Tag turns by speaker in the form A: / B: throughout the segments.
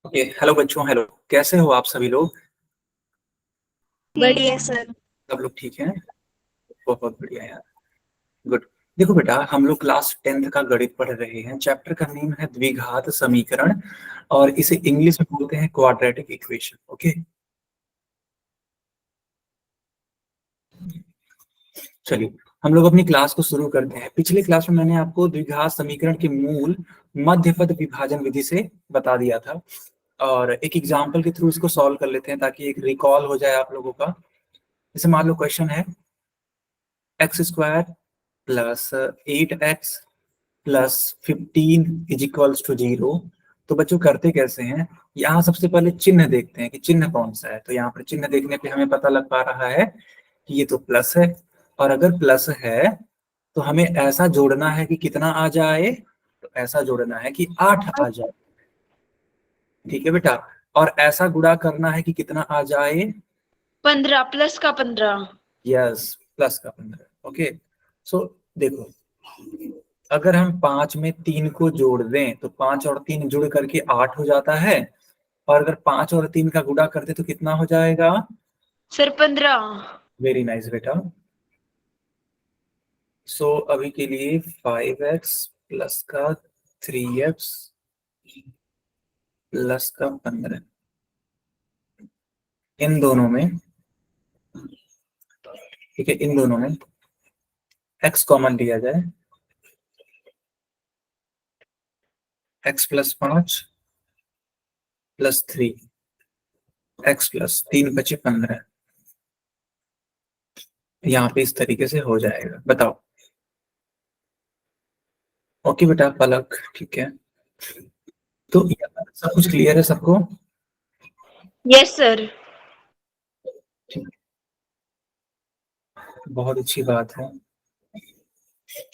A: Okay, hello बच्चों। Hello, कैसे हो आप सभी लोग?
B: बढ़िया सर।
A: सब लोग ठीक हैं? बहुत बढ़िया यार। गुड। देखो बेटा, हम लोग क्लास 10th का गणित पढ़ रहे हैं। चैप्टर का नेम है द्विघात समीकरण, और इसे इंग्लिश में बोलते हैं क्वाड्रेटिक इक्वेशन। ओके, चलिए हम लोग अपनी क्लास को शुरू करते हैं। पिछले क्लास में मैंने आपको द्विघात समीकरण के मूल मध्य पद विभाजन विधि से बता दिया था, और एक एग्जाम्पल के थ्रू इसको सॉल्व कर लेते हैं ताकि एक रिकॉल हो जाए आप लोगों का। जैसे मान लो क्वेश्चन है x² plus 8x plus 15 is equals to 0। तो बच्चों करते कैसे हैं, यहाँ सबसे पहले चिन्ह देखते हैं कि चिन्ह कौन सा है। तो यहाँ पर चिन्ह देखने पे हमें पता लग पा रहा है कि ये तो प्लस है, और अगर प्लस है तो हमें ऐसा जोड़ना है कि कितना आ जाए। तो ऐसा जोड़ना है कि 8 आ जाए। ठीक है बेटा। और ऐसा गुणा करना है कि कितना आ जाए।
B: 15 प्लस का 15।
A: यस, प्लस का 15। ओके, सो देखो, अगर हम 5 में 3 को जोड़ दें तो 5 और 3 जुड़ करके 8 हो जाता है, और अगर 5 और 3 का गुणा करते तो कितना हो जाएगा?
B: सर 15।
A: वेरी नाइस बेटा। सो अभी के लिए 5x प्लस का 3x प्लस का 15, इन दोनों में, ठीक है, इन दोनों में x कॉमन लिया जाए। x plus 5 plus 3, x plus 3 बचे 15। यहाँ पे इस तरीके से हो जाएगा। बताओ। ओके बेटा पलक, ठीक है। तो यहाँ सब कुछ क्लियर है सबको?
B: Yes sir.
A: ठीक, बहुत अच्छी बात है।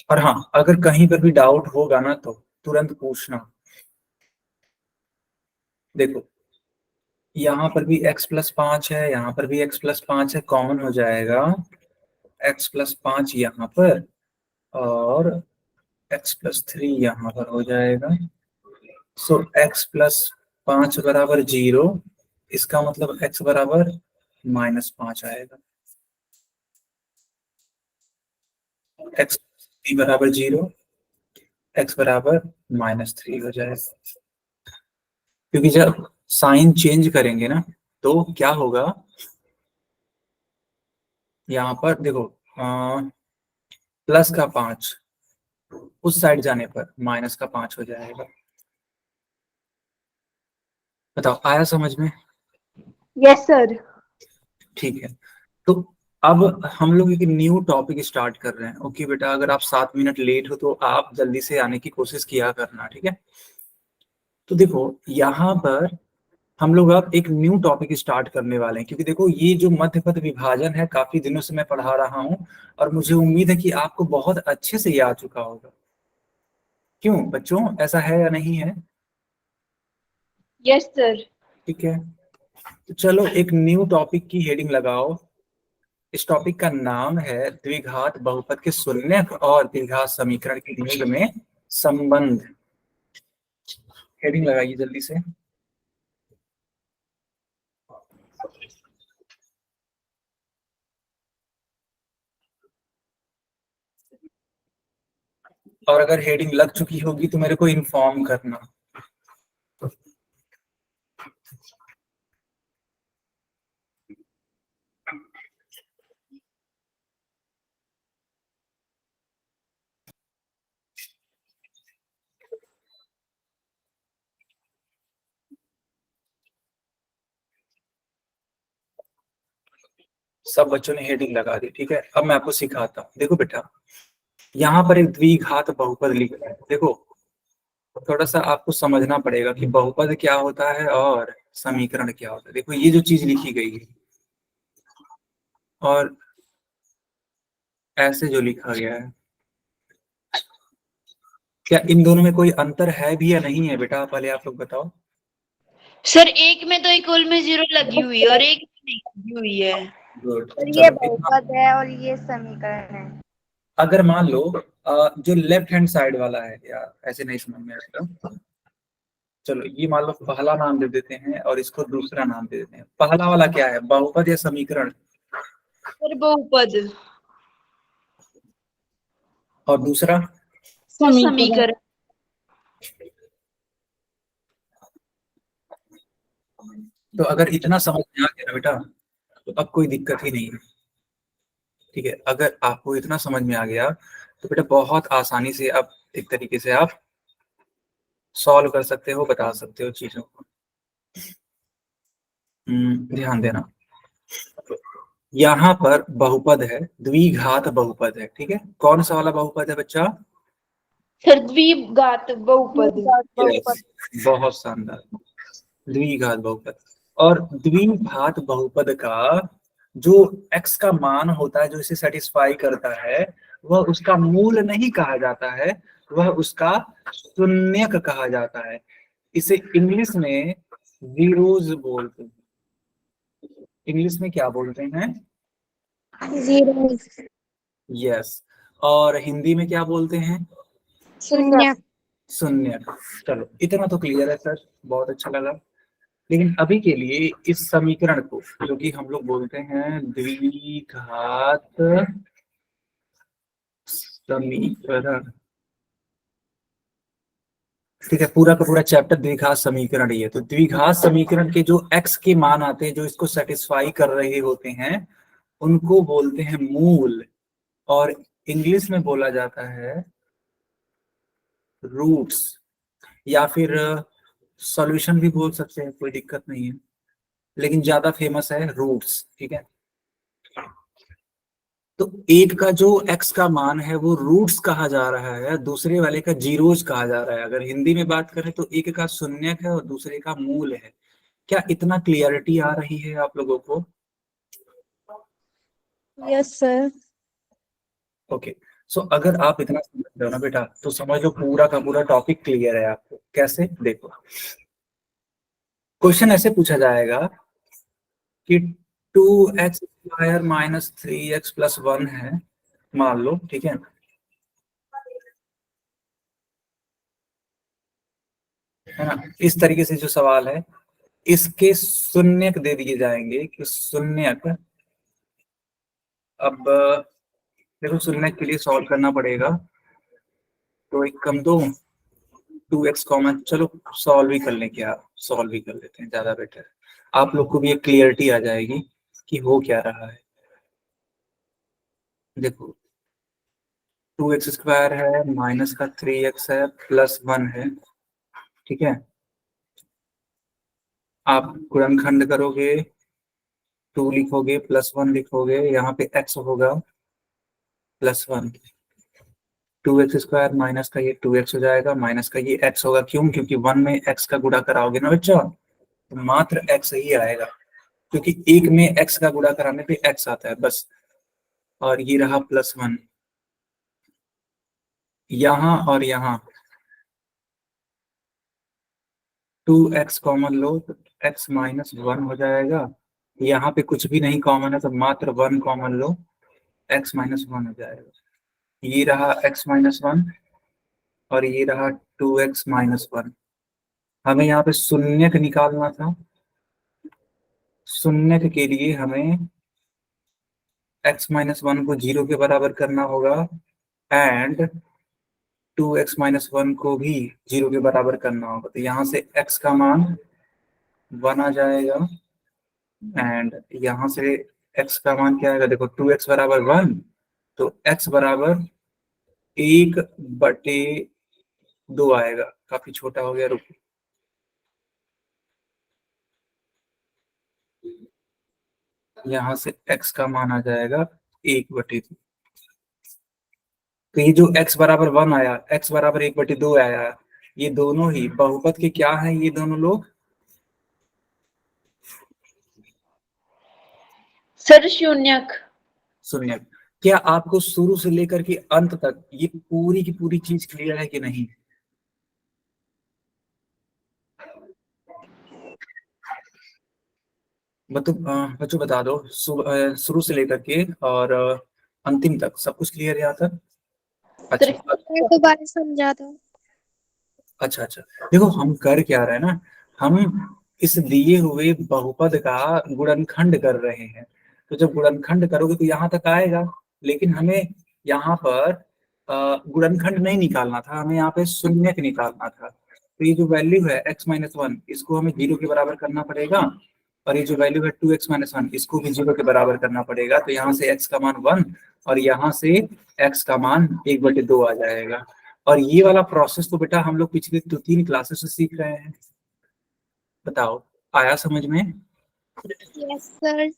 A: और हाँ, अगर कहीं पर भी डाउट होगा ना तो तुरंत पूछना। देखो, यहाँ पर भी x प्लस 5 है, यहाँ पर भी x प्लस 5 है, कॉमन हो जाएगा x प्लस 5 यहाँ पर, और x प्लस 3 यहाँ पर हो जाएगा। सो x प्लस 5 बराबर 0, इसका मतलब x बराबर -5 आएगा। x बराबर 0, x बराबर -3 हो जाएगा। क्योंकि जब साइन चेंज करेंगे ना तो क्या होगा, यहाँ पर देखो, प्लस का 5 उस साइड जाने पर -5 हो जाएगा। बताओ, आया समझ में?
B: Yes sir.
A: ठीक है। तो अब हम लोग एक न्यू टॉपिक स्टार्ट कर रहे हैं। ओके बेटा, अगर आप 7 मिनट लेट हो तो आप जल्दी से आने की कोशिश किया करना, ठीक है। तो देखो, यहाँ पर हम लोग अब एक न्यू टॉपिक स्टार्ट करने वाले हैं, क्योंकि देखो ये जो मध्य पद विभाजन है काफी दिनों से मैं पढ़ा रहा हूँ, और मुझे उम्मीद है कि आपको बहुत अच्छे से याद चुका होगा। क्यों बच्चों, ऐसा है या नहीं है?
B: Yes sir.
A: ठीक है, तो चलो एक न्यू टॉपिक की हेडिंग लगाओ। इस टॉपिक का नाम है द्विघात बहुपद के शून्यक और द्विघात समीकरण के लिंग में संबंध। हेडिंग लगाइए जल्दी से। और अगर हेडिंग लग चुकी होगी तो मेरे को इन्फॉर्म करना। सब बच्चों ने हेडिंग लगा दी, ठीक है। अब मैं आपको सिखाता हूँ। देखो बेटा, यहाँ पर एक द्विघात बहुपद लिखा है। देखो, थोड़ा सा आपको समझना पड़ेगा कि बहुपद क्या होता है और समीकरण क्या होता है। देखो ये जो चीज लिखी गई है और ऐसे जो लिखा गया है, क्या इन दोनों में कोई अंतर है भी या नहीं है बेटा? पहले आप लोग बताओ।
B: सर एक में तो इक्वल में 0 लगी हुई है और एक में नहीं लगी हुई है।
A: गुड,
C: और ये
A: चलो इतना।
C: बहुपद है और ये समीकरण है।
A: अगर मान लो जो लेफ्ट हैंड साइड वाला है, यार ऐसे नहीं समझ में आएगा। चलो ये मान लो पहला नाम दे देते हैं और इसको दूसरा नाम दे देते हैं। पहला वाला क्या है, बहुपद या समीकरण?
B: सर बहुपद।
A: और दूसरा?
B: समीकरण।
A: तो अगर इतना समझ में आ गया ना बेटा, तो अब कोई दिक्कत ही नहीं है। ठीक है, अगर आपको इतना समझ में आ गया तो बेटा बहुत आसानी से आप एक तरीके से आप सॉल्व कर सकते हो, बता सकते हो चीजों को। ध्यान देना, यहाँ पर बहुपद है, द्विघात बहुपद है। ठीक है, कौन सा वाला बहुपद है बच्चा?
B: सर द्विघात बहुपद।
A: Yes, बहुत शानदार, द्विघात बहुपद। और द्विघात बहुपद का जो x का मान होता है, जो इसे सेटिस्फाई करता है, वह उसका मूल नहीं कहा जाता है, वह उसका शून्यक कहा जाता है। इसे इंग्लिश में जीरोज बोलते हैं। इंग्लिश में क्या बोलते हैं?
C: जीरो।
A: यस। और हिंदी में क्या बोलते हैं?
C: शून्य।
A: शून्य। चलो इतना तो क्लियर है सर, बहुत अच्छा लगा। लेकिन अभी के लिए इस समीकरण को, जो कि हम लोग बोलते हैं द्विघात समीकरण, ठीक है, पूरा का पूरा चैप्टर द्विघात समीकरण ही है। तो द्विघात समीकरण के जो x के मान आते हैं, जो इसको सेटिस्फाई कर रहे होते हैं, उनको बोलते हैं मूल, और इंग्लिश में बोला जाता है रूट्स, या फिर सॉल्यूशन भी बोल सकते हैं, कोई दिक्कत नहीं है, लेकिन ज्यादा फेमस है रूट्स। ठीक है, तो एक का जो x का मान है वो रूट्स कहा जा रहा है, दूसरे वाले का जीरोज कहा जा रहा है। अगर हिंदी में बात करें तो एक का शून्यक है और दूसरे का मूल है। क्या इतना क्लियरिटी आ रही है आप लोगों को?
C: Yes sir.
A: ओके, सो अगर आप इतना समझ रहे हो ना बेटा, तो समझ लो पूरा का पूरा टॉपिक क्लियर है आपको। कैसे? देखो, क्वेश्चन ऐसे पूछा जाएगा कि 2x² माइनस 3x प्लस 1 है, मान लो। ठीक है ना? इस तरीके से जो सवाल है, इसके शून्यक दे दिए जाएंगे कि शून्यक, अब देखो शून्यक के लिए सॉल्व करना पड़ेगा, तो एक कम दो 2x कॉमन, चलो सॉल्व ही कर लें, क्या सॉल्व ही कर लेते हैं, ज्यादा बेटर है। आप लोग को भी एक क्लियरिटी आ जाएगी कि हो क्या रहा है। देखो 2x² है, माइनस का 3x है, प्लस 1 है। ठीक है, आप गुणनखंड करोगे, 2 लिखोगे, प्लस 1 लिखोगे, यहाँ पे x होगा प्लस 1। 2x² माइनस का ये 2x हो जाएगा, माइनस का ये x होगा। क्यों? क्योंकि 1 में x का गुणा कराओगे ना बच्चा, तो मात्र x ही आएगा, क्योंकि एक में x का गुणा कराने पे x आता है बस। और ये रहा प्लस 1, यहाँ और यहाँ 2x कॉमन लो तो x माइनस 1 हो जाएगा। यहाँ पे कुछ भी नहीं कॉमन है, तो मात्र 1 कॉमन लो, x माइनस 1 हो जाएगा। ये रहा x माइनस 1 और ये रहा 2x माइनस 1। हमें यहाँ पे शून्यक निकालना था। शून्यक के लिए हमें x माइनस 1 को 0 के बराबर करना होगा, एंड 2x माइनस 1 को भी 0 के बराबर करना होगा। तो यहाँ से x का मान 1 आ जाएगा, एंड यहाँ से x का मान क्या आएगा? देखो 2x बराबर 1, तो x बराबर 1/2 आएगा। काफी छोटा हो गया, रुको, यहाँ से x का मान आ जाएगा 1/2। तो ये जो x बराबर 1 आया, x बराबर 1/2 आया, ये दोनों ही बहुपद के क्या हैं? ये दोनों लोग
B: सर शून्यक।
A: शून्यक। क्या आपको शुरू से लेकर के अंत तक ये पूरी की पूरी चीज क्लियर है कि नहीं? बच्चों बता दो, शुरू से लेकर के और अंतिम तक सब कुछ क्लियर है यहाँ तक?
B: सर
A: अच्छा,
C: दोबारा समझा दो।
A: अच्छा अच्छा, देखो हम कर क्या रहे हैं ना, हम इस दिए हुए बहुपद का गुणनखंड कर रहे हैं। तो जब गुणनखंड करोगे तो यहाँ तक आएगा, लेकिन हमें यहाँ पर गुणनखंड नहीं निकालना था, हमें यहाँ पे शून्य निकालना था। तो ये जो वैल्यू है x-1, इसको हमें 0 के बराबर करना पड़ेगा, और ये जो वैल्यू है 2x-1, इसको भी 0 के बराबर करना पड़ेगा। तो यहाँ से x का मान 1 और यहाँ से x का मान 1/2 आ जाएगा। और ये वाला प्रोसेस तो बेटा हम लोग पिछले 2-3 क्लासेस से सीख रहे हैं। बताओ, आया समझ में?
C: Yes sir.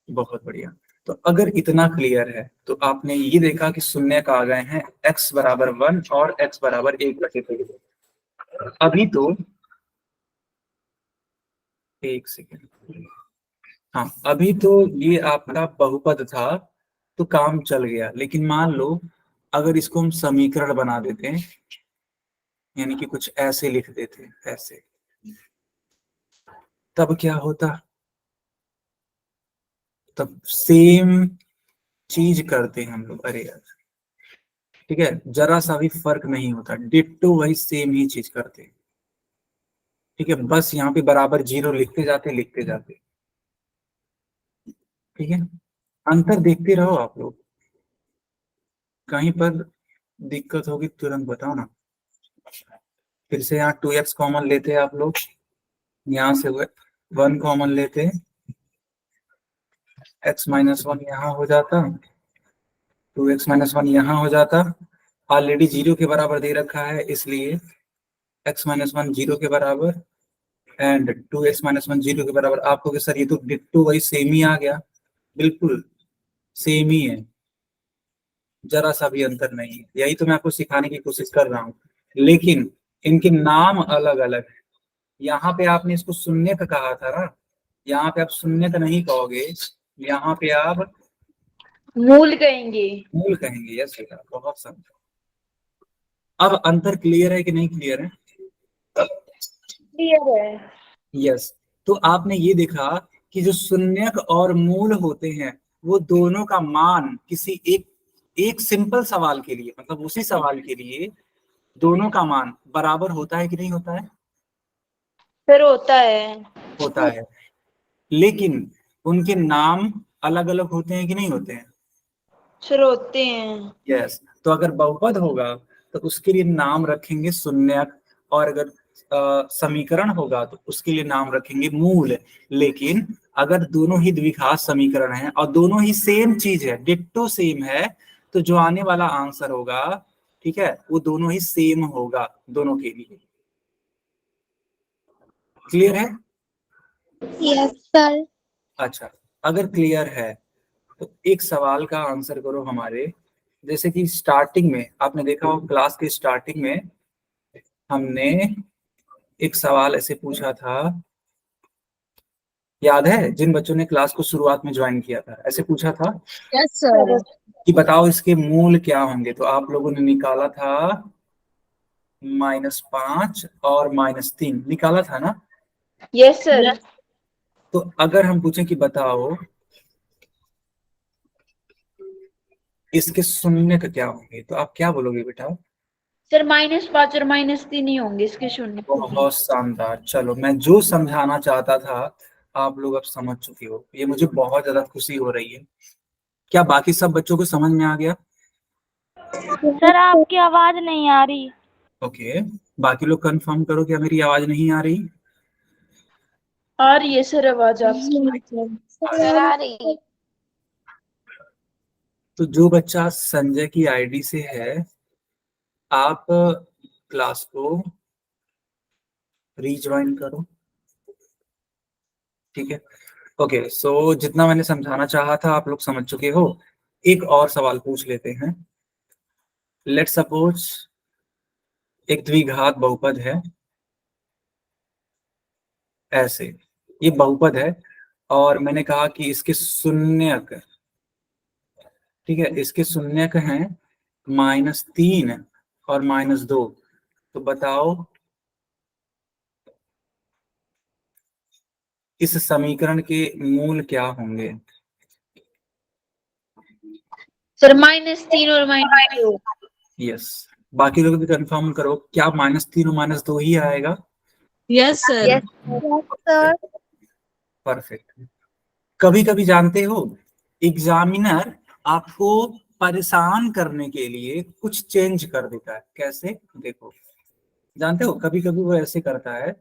A: बहुत बढ़िया। तो अगर इतना क्लियर है तो आपने ये देखा कि शून्य का आ गए हैं x बराबर 1 और x बराबर 1/2। अभी तो एक सेकेंड, हाँ अभी तो ये आपका बहुपद था तो काम चल गया, लेकिन मान लो अगर इसको हम समीकरण बना देते हैं, यानी कि कुछ ऐसे लिख देते ऐसे, तब क्या होता? तब सेम चीज करते हैं हम लोग। अरे यार, ठीक है, जरा सा भी फर्क नहीं होता, डिट्टो वही सेम ही चीज करते हैं। ठीक है, बस यहाँ पे बराबर 0 लिखते जाते। ठीक है, अंतर देखते रहो आप लोग, कहीं पर दिक्कत होगी तुरंत बताओ ना। फिर से यहाँ 2x कॉमन लेते हैं आप लोग, यहाँ से 1 कॉमन लेते, x-1 यहाँ हो जाता, 2x-1 यहाँ हो जाता। ऑलरेडी 0 के बराबर दे रखा है, इसलिए x-1 0 के बराबर एंड 2x-1 0 के बराबर। आपको कि सर ये तो डिट्टो वही सेम ही आ गया, बिल्कुल सेम ही है, जरा सा भी अंतर नहीं है। यही तो मैं आपको सिखाने की कोशिश कर रहा हूँ, लेकिन इनके नाम अलग अलग है। यहाँ पे आपने इसको शून्य का कहा था ना, यहाँ पे आप शून्य का नहीं कहोगे, यहाँ पे आप
B: मूल कहेंगे।
A: मूल कहेंगे। यस बेटा, बहुत समझो। अब अंतर क्लियर है कि नहीं क्लियर है?
B: क्लियर है।
A: यस। तो आपने ये देखा कि जो शून्यक और मूल होते हैं वो दोनों का मान किसी एक सिंपल सवाल के लिए, मतलब उसी सवाल के लिए दोनों का मान बराबर होता है कि नहीं होता है?
B: फिर होता है।
A: होता है, लेकिन उनके नाम अलग अलग होते हैं कि नहीं होते हैं?
B: फिर होते हैं।
A: यस। तो अगर बहुपद होगा तो उसके लिए नाम रखेंगे शून्यक, और अगर समीकरण होगा तो उसके लिए नाम रखेंगे मूल। लेकिन अगर दोनों ही द्विघात समीकरण हैं और दोनों ही सेम चीज है, डिट्टो सेम है, तो जो आने वाला आंसर होगा, ठीक है, वो दोनों ही सेम होगा दोनों के लिए। क्लियर है?
C: Yes sir.
A: अच्छा, अगर क्लियर है तो एक सवाल का आंसर करो हमारे। जैसे कि स्टार्टिंग में आपने देखा हो, क्लास के स्टार्टिंग में हमने एक सवाल ऐसे पूछा था, याद है? जिन बच्चों ने क्लास को शुरुआत में ज्वाइन किया था, ऐसे पूछा था
C: यस सर।
A: कि बताओ इसके मूल क्या होंगे। तो आप लोगों ने निकाला था -5 और -3 निकाला था ना?
B: Yes sir.
A: तो अगर हम पूछें कि बताओ इसके शून्य का क्या होंगे, तो आप क्या बोलोगे बेटा?
B: सर -5 और -3 ही होंगे इसके शून्य।
A: बहुत शानदार। चलो, मैं जो समझाना चाहता था आप लोग अब समझ चुके हो, ये मुझे बहुत ज्यादा खुशी हो रही है। क्या बाकी सब बच्चों को समझ में आ गया?
D: सर आपकी आवाज नहीं आ रही।
A: ओके, बाकी लोग कंफर्म करो क्या मेरी आवाज नहीं आ रही?
B: आ रही है सर आवाज आपकी।
C: सर आ रही।
A: तो जो बच्चा संजय की आईडी से है, आप क्लास को रीज्वाइन करो। ठीक है, ओके। सो जितना मैंने समझाना चाहा था आप लोग समझ चुके हो। एक और सवाल पूछ लेते हैं। लेट सपोज एक द्विघात बहुपद है ऐसे, ये बहुपद है और मैंने कहा कि इसके शून्यक, ठीक है, इसके शून्यक हैं -3 और -2। तो बताओ इस समीकरण के मूल क्या होंगे?
B: सर -3 और -2।
A: यस, बाकी लोग भी कंफर्म करो, क्या -3 और -2 ही आएगा?
E: Yes sir.
C: Yes, sir.
A: Perfect. कभी कभी जानते हो, एग्जामिनर आपको परेशान करने के लिए कुछ चेंज कर देता है। कैसे? देखो, जानते हो कभी कभी वो ऐसे करता है,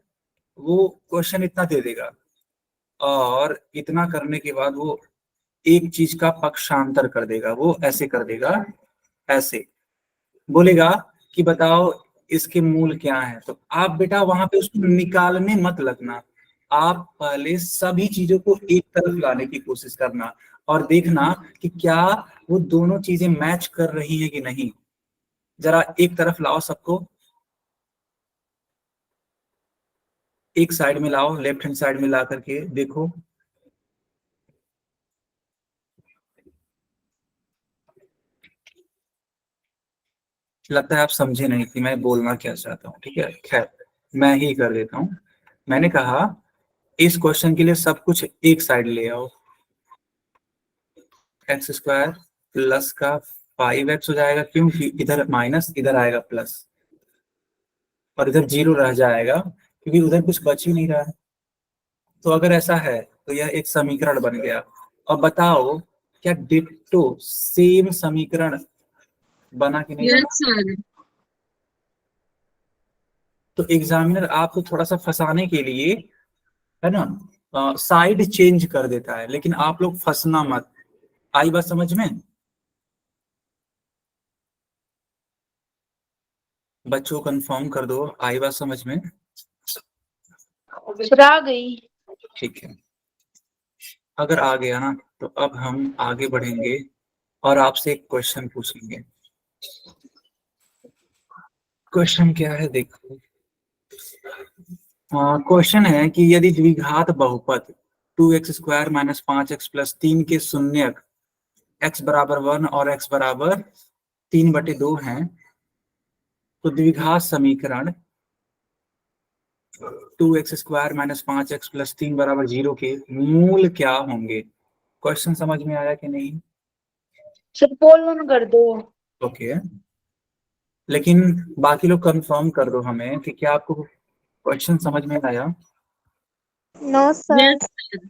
A: वो क्वेश्चन इतना दे देगा और इतना करने के बाद वो एक चीज का पक्षांतर कर देगा। वो ऐसे कर देगा, ऐसे बोलेगा कि बताओ इसके मूल क्या है। तो आप बेटा वहां पे उसको निकालने मत लगना, आप पहले सभी चीजों को एक तरफ लाने की कोशिश करना और देखना कि क्या वो दोनों चीजें मैच कर रही है कि नहीं। जरा एक तरफ लाओ सबको, एक साइड में लाओ, लेफ्ट हैंड साइड में ला करके देखो। लगता है आप समझे नहीं कि मैं बोलना क्या चाहता हूँ। ठीक है, खैर मैं ही कर देता हूँ। मैंने कहा इस क्वेश्चन के लिए सब कुछ एक साइड ले आओ। x² प्लस का 5x हो जाएगा, क्योंकि इधर माइनस, इधर आएगा प्लस, और इधर 0 रह जाएगा क्योंकि उधर कुछ बच ही नहीं रहा है। तो अगर ऐसा है तो यह एक समीकरण बन गया। अब बताओ क्या डिट्टो सेम समीकरण बना कि नहीं बना?
E: Yes sir.
A: तो एग्जामिनर आपको थोड़ा सा फंसाने के लिए, है ना, साइड चेंज कर देता है, लेकिन आप लोग फंसना मत। आई बात समझ में? बच्चों कंफर्म कर दो, आई बात समझ में?
B: सर आ गई।
A: ठीक है, अगर आ गया ना तो अब हम आगे बढ़ेंगे और आपसे एक क्वेश्चन पूछेंगे। क्वेश्चन क्या है देखो। क्वेश्चन है कि यदि द्विघात बहुपद 2x² - 5x + 3 के शून्यक x बराबर 1 और x बराबर 3/2 हैं, तो द्विघात समीकरण 2x² - 5x + 3 = 0 के मूल क्या होंगे? क्वेश्चन समझ में आया कि नहीं?
B: सर पोल ऑन कर दो।
A: ओके, लेकिन बाकी लोग कंफर्म कर दो हमें कि क्या आपको क्वेश्चन समझ में आया?
C: No, sir.
E: Yes sir.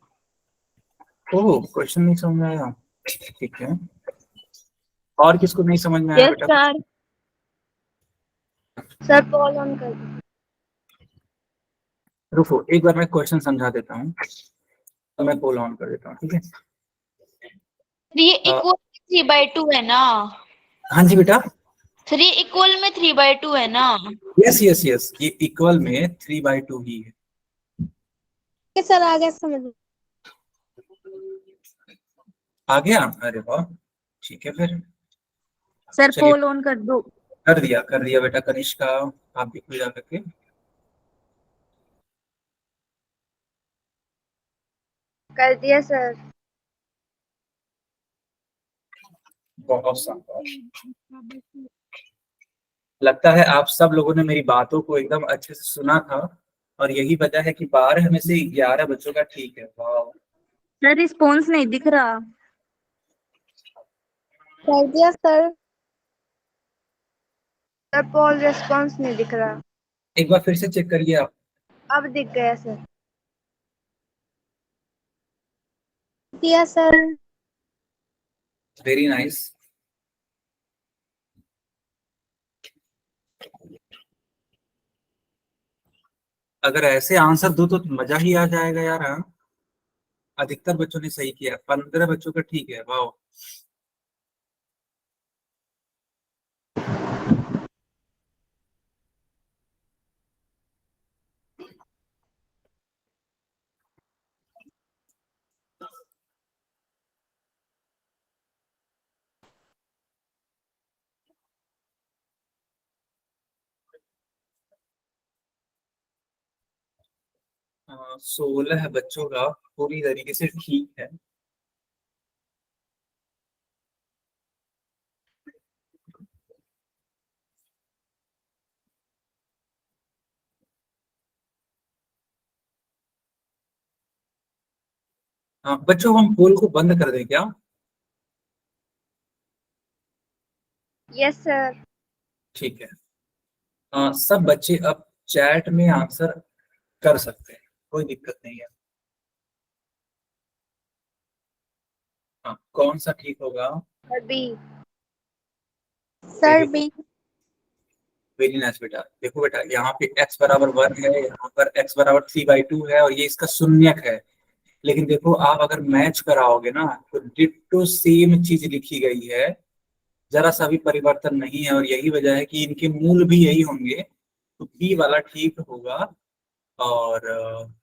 A: Oh, question नहीं समझ में आया, ठीक है। और किसको नहीं समझ में आया
C: Yes,
A: बेटा?
C: sir. Sir, call on कर दो.
A: रुको, एक बार मैं क्वेश्चन समझा देता हूँ तो मैं पोल ऑन कर देता हूँ, ठीक है।
B: ये इक्वल 3/2 है ना?
A: हाँ जी बेटा,
B: सर ये इक्वल में 3/2 है ना?
A: यस यस यस, ये इक्वल में 3/2 ही है।
C: सर आ गया समझ में.
A: आ गया? अरे वाह, ठीक है फिर।
C: सर
A: चलिए,
C: पोल ऑन कर दो.
A: कर दिया बेटा। कनिष्का, आप भी खुल जा करके।
C: कर दिया सर.
A: बहुत शानदार। लगता है आप सब लोगों ने मेरी बातों को एकदम अच्छे से सुना था, और यही वजह है कि 12 में से 11 बच्चों का ठीक है। वाह,
C: सर रिस्पॉन्स नहीं दिख रहा. कर दिया सर. सर पोल रिस्पॉन्स नहीं दिख रहा.
A: एक बार फिर से चेक करिए आप।
C: अब दिख गया सर. दिया सर.
A: Very nice. अगर ऐसे आंसर दो तो मजा ही आ जाएगा यार। हाँ, अधिकतर बच्चों ने सही किया, 15 बच्चों का ठीक है। वाह, हाँ, 16 बच्चों का पूरी तरीके से ठीक है। हाँ बच्चों, हम पोल को बंद कर दें क्या?
C: Yes sir.
A: ठीक है। सब बच्चे अब चैट में आंसर कर सकते हैं, कोई दिक्कत नहीं है। हाँ, कौन सा ठीक होगा?
C: B. Sir B.
A: Very nice बेटा। देखो बेटा, यहाँ पे x बराबर 1 है, यहाँ पर x बराबर 3/2 है, और ये इसका शून्यक है। लेकिन देखो, आप अगर मैच कराओगे ना तो डिट्टो सेम चीज लिखी गई है, जरा सा भी परिवर्तन नहीं है, और यही वजह है कि इनके मूल भी यही होंगे, तो बी वाला ठीक होगा। और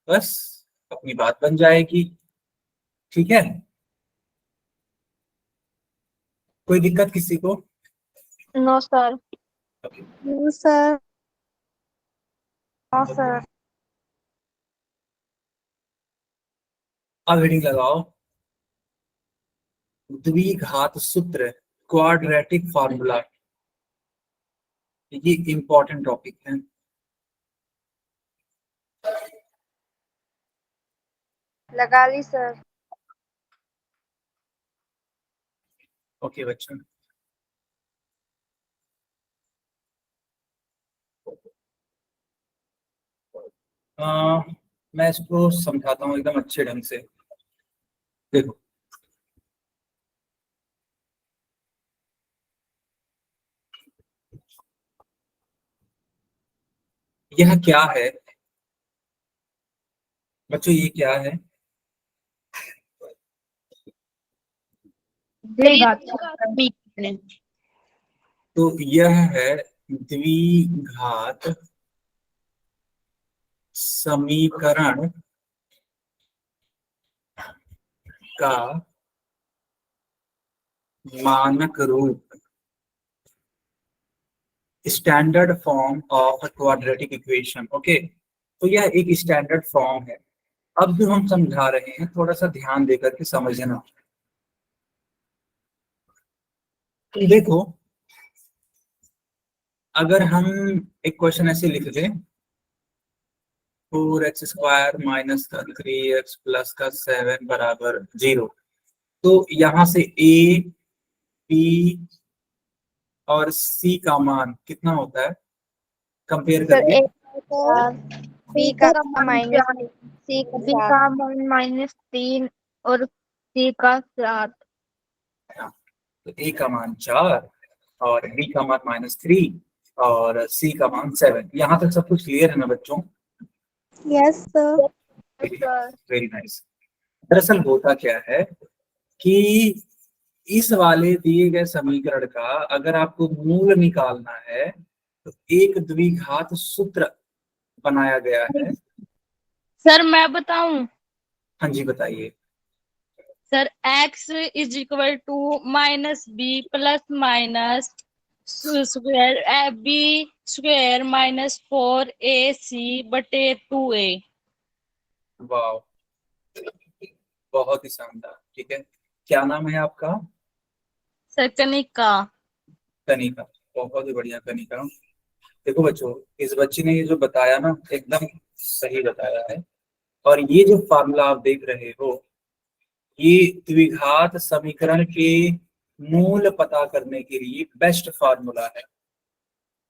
A: बस अपनी बात बन जाएगी। ठीक है, कोई दिक्कत किसी को?
D: No sir.
C: No sir. No sir.
A: अब हेडिंग लगाओ, द्विघात सूत्र, क्वाड्रेटिक फार्मूला। ये इंपॉर्टेंट टॉपिक है।
C: लगा ली सर।
A: ओके बच्चों, मैं इसको समझाता हूँ एकदम अच्छे ढंग से। देखो, यह क्या है बच्चों, ये क्या है? तो यह है द्विघात समीकरण का मानक रूप, standard form of quadratic equation. Okay, तो यह एक स्टैंडर्ड फॉर्म है। अब जो हम समझा रहे हैं थोड़ा सा ध्यान देकर के समझना। देखो, अगर हम एक क्वेश्चन ऐसे लिख दें, 4x² माइनस 3x प्लस का 7 बराबर 0, तो यहाँ से a, b और c का मान कितना होता है कंपेयर
C: सर
A: करके?
C: ए का बी का माइनस सी का
D: बी
C: 7।
D: का -3 और सी का 7।
A: तो a का मान 4 और b का मान -3 और c का मान 7। यहाँ तक सब कुछ क्लियर है ना बच्चों?
C: Yes sir.
A: Very nice. दरअसल होता क्या है कि इस वाले दिए गए समीकरण का अगर आपको मूल निकालना है तो एक द्विघात सूत्र बनाया गया है।
D: सर मैं बताऊं?
A: हाँ जी, बताइए।
D: Sir x is equal to -b plus minus square b square -4ac/2a।
A: वाह, बहुत ही शानदार। ठीक है, क्या नाम है आपका?
D: सर कनिका।
A: कनिका। बहुत ही बढ़िया कनिका। देखो बच्चों, इस बच्ची ने ये जो बताया ना एकदम सही बताया है। और ये जो फार्मूला आप देख रहे हो, ये द्विघात समीकरण के मूल पता करने के लिए बेस्ट फार्मूला है।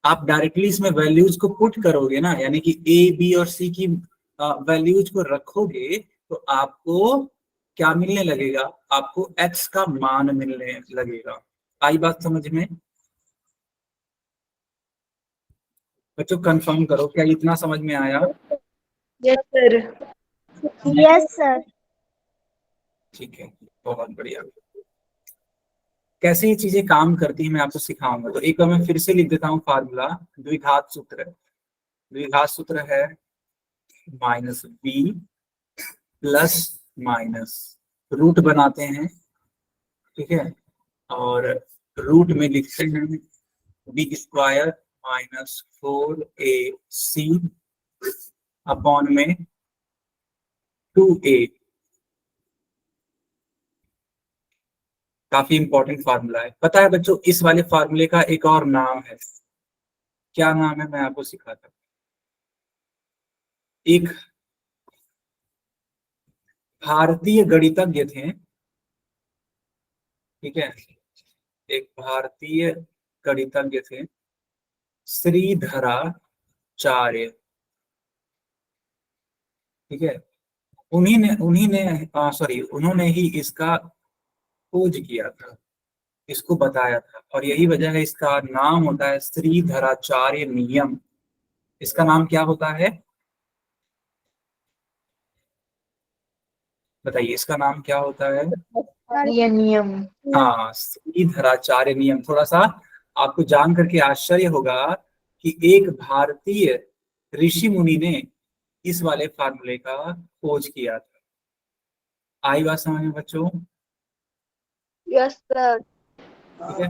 A: आप डायरेक्टली इसमें वैल्यूज को पुट करोगे ना, यानी कि ए, बी और सी की वैल्यूज को रखोगे, तो आपको क्या मिलने लगेगा? आपको एक्स का मान मिलने लगेगा। आई बात समझ में? बच्चों कंफर्म करो, क्या इतना समझ में आया?
D: Yes sir.
C: Yes sir.
A: ठीक है, बहुत बढ़िया। कैसे ये चीजें काम करती है मैं आपको सिखाऊंगा। तो एक बार मैं फिर से लिख देता हूँ फार्मूला। द्विघात सूत्र, द्विघात सूत्र है -b प्लस माइनस, रूट बनाते हैं, ठीक है, और रूट में लिखते हैं b² -4ac अपॉन में 2a। काफी इंपॉर्टेंट फार्मूला है। पता है बच्चों, इस वाले फार्मूले का एक और नाम है। क्या नाम है मैं आपको सिखाता हूँ। एक भारतीय गणितज्ञ थे, ठीक है, एक भारतीय गणितज्ञ थे, श्रीधराचार्य, ठीक है, उन्होंने ही इसका खोज किया था, इसको बताया था, और यही वजह है इसका नाम होता है श्रीधराचार्य नियम। इसका नाम क्या होता है बताइए, इसका नाम क्या होता है?
B: ये नियम।
A: हाँ, श्रीधराचार्य नियम। थोड़ा सा आपको जान करके आश्चर्य होगा कि एक भारतीय ऋषि मुनि ने इस वाले फार्मूले का खोज किया था। आई बात समझ में बच्चों?
C: Yes sir.
A: ठीक है,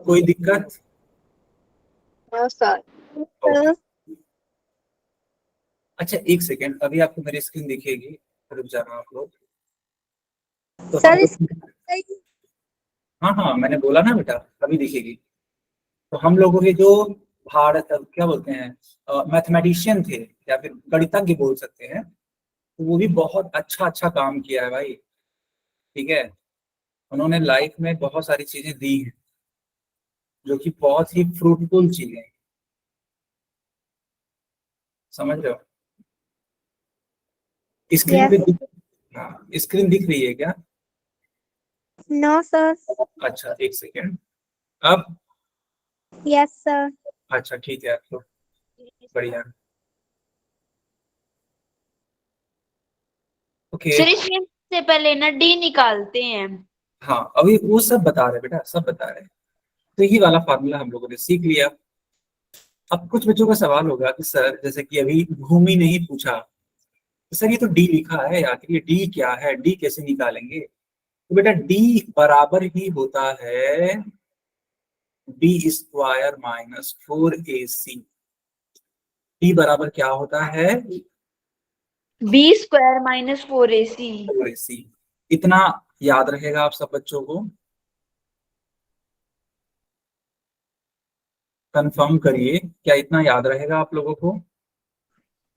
A: कोई दिक्कत?
C: No sir.
A: ओके। अच्छा एक सेकेंड, अभी आपको मेरी स्क्रीन दिखेगी, रुक जाना आप लोग। तो
C: सर
A: हाँ हाँ, मैंने बोला ना बेटा, अभी दिखेगी। तो हम लोगों के जो भारत क्या बोलते हैं, मैथमेटिशियन थे या फिर गणितज्ञ बोल सकते हैं, तो वो भी बहुत अच्छा अच्छा काम किया है भाई। ठीक है, उन्होंने लाइफ में बहुत सारी चीजें दी हैं जो कि बहुत ही फ्रूटफुल चीजें हैं, समझ रहे हो? स्क्रीन पे हाँ, स्क्रीन दिख रही है क्या?
C: No sir.
A: अच्छा एक सेकेंड, अब?
C: Yes sir.
A: अच्छा ठीक है, तो बढ़िया। ओके।
B: सर इसमें से पहले ना डी निकालते हैं।
A: हाँ, अभी वो सब बता रहे बेटा, सब बता रहे। तो यही वाला फार्मूला हम लोगों ने सीख लिया। अब कुछ बच्चों का सवाल होगा कि सर, जैसे कि अभी भूमि ने ही पूछा, तो सर ये तो डी लिखा है, आखिर ये डी क्या है, डी कैसे निकालेंगे? तो बेटा डी बराबर ही होता है B square minus 4ac। D बराबर क्या होता है?
B: B square minus 4ac।
A: 4ac। इतना याद रहेगा आप सब बच्चों को? कंफर्म करिए, क्या इतना याद रहेगा आप लोगों को?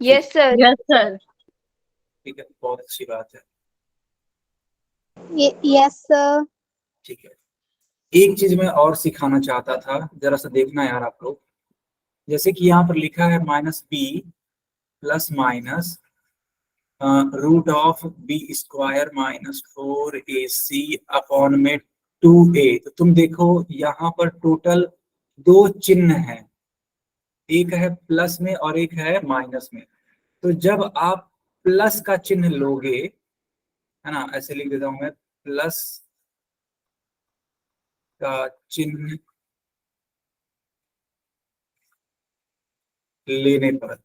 B: Yes sir. Yes sir.
A: ठीक है, बहुत अच्छी बात है।
C: Yes sir.
A: ठीक है, एक चीज मैं और सिखाना चाहता था, जरा सा देखना यार आप लोग। जैसे कि यहाँ पर लिखा है -b plus minus root of B square minus 4ac upon में 2a। तो तुम देखो यहाँ पर टोटल दो चिन्ह हैं, एक है प्लस में और एक है माइनस में। तो जब आप प्लस का चिन्ह लोगे, है ना, ऐसे लिख देता हूं मैं, प्लस का चिन्ह लेने पर,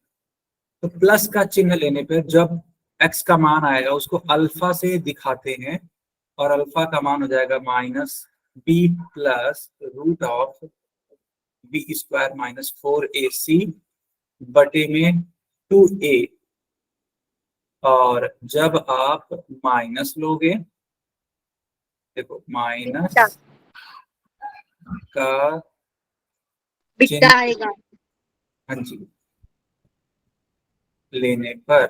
A: तो प्लस का चिन्ह लेने पर जब x का मान आएगा उसको अल्फा से दिखाते हैं, और अल्फा का मान हो जाएगा -b plus root of B square minus 4ac बटे में 2a। और जब आप माइनस लोगे, देखो माइनस का चिन्ह,
C: आएगा।
A: हाँ जी, लेने पर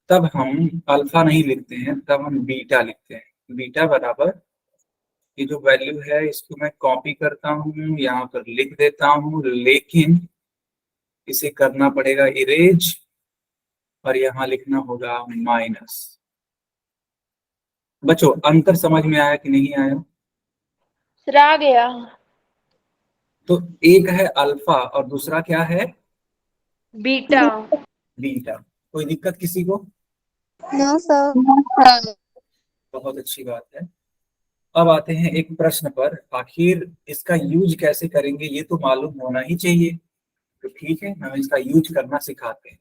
A: तब हम अल्फा नहीं लिखते हैं, तब हम बीटा लिखते हैं। बीटा बराबर, ये जो वैल्यू है इसको मैं कॉपी करता हूँ, यहाँ पर लिख देता हूँ, लेकिन इसे करना पड़ेगा इरेज, और यहाँ लिखना होगा माइनस। बच्चों अंतर समझ में आया कि नहीं आया?
B: सर आ गया।
A: तो एक है अल्फा और दूसरा क्या है?
B: बीटा।
A: बीटा। कोई दिक्कत किसी को?
C: No sir.
A: बहुत अच्छी बात है। अब आते हैं एक प्रश्न पर, आखिर इसका यूज कैसे करेंगे ये तो मालूम होना ही चाहिए। तो ठीक है, हम इसका यूज करना सिखाते हैं।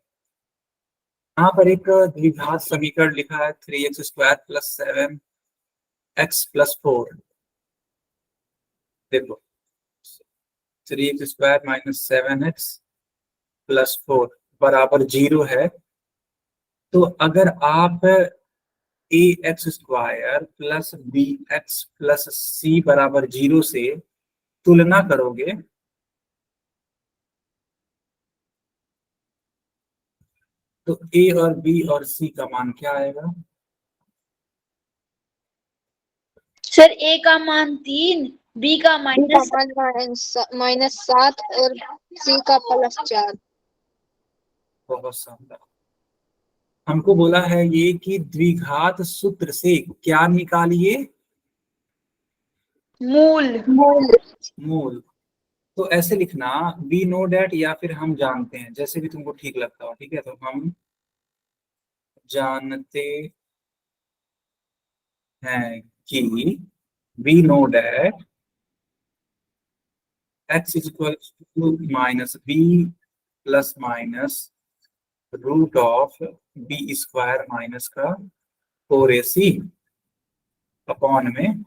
A: यहाँ पर एक द्विघात समीकरण लिखा है 3x² प्लस 7x प्लस 4। देखो 3x² माइनस 7x प्लस 4 बराबर 0 है। तो अगर आप ax² plus bx plus c बराबर 0 से तुलना करोगे, तो a और b और c का मान क्या आएगा?
B: सर ए का मान 3 बी का माइनस
C: -7 और सी का +4।
A: बहुत शानदार। हमको बोला है ये कि द्विघात सूत्र से क्या निकालिए?
B: मूल।
A: मूल। तो ऐसे लिखना, वी नो डैट, या फिर हम जानते हैं, जैसे भी तुमको ठीक लगता हो। ठीक है, तो हम जानते हैं कि we know that x is equal to minus b plus minus root of B square minus का 4ac अपॉन में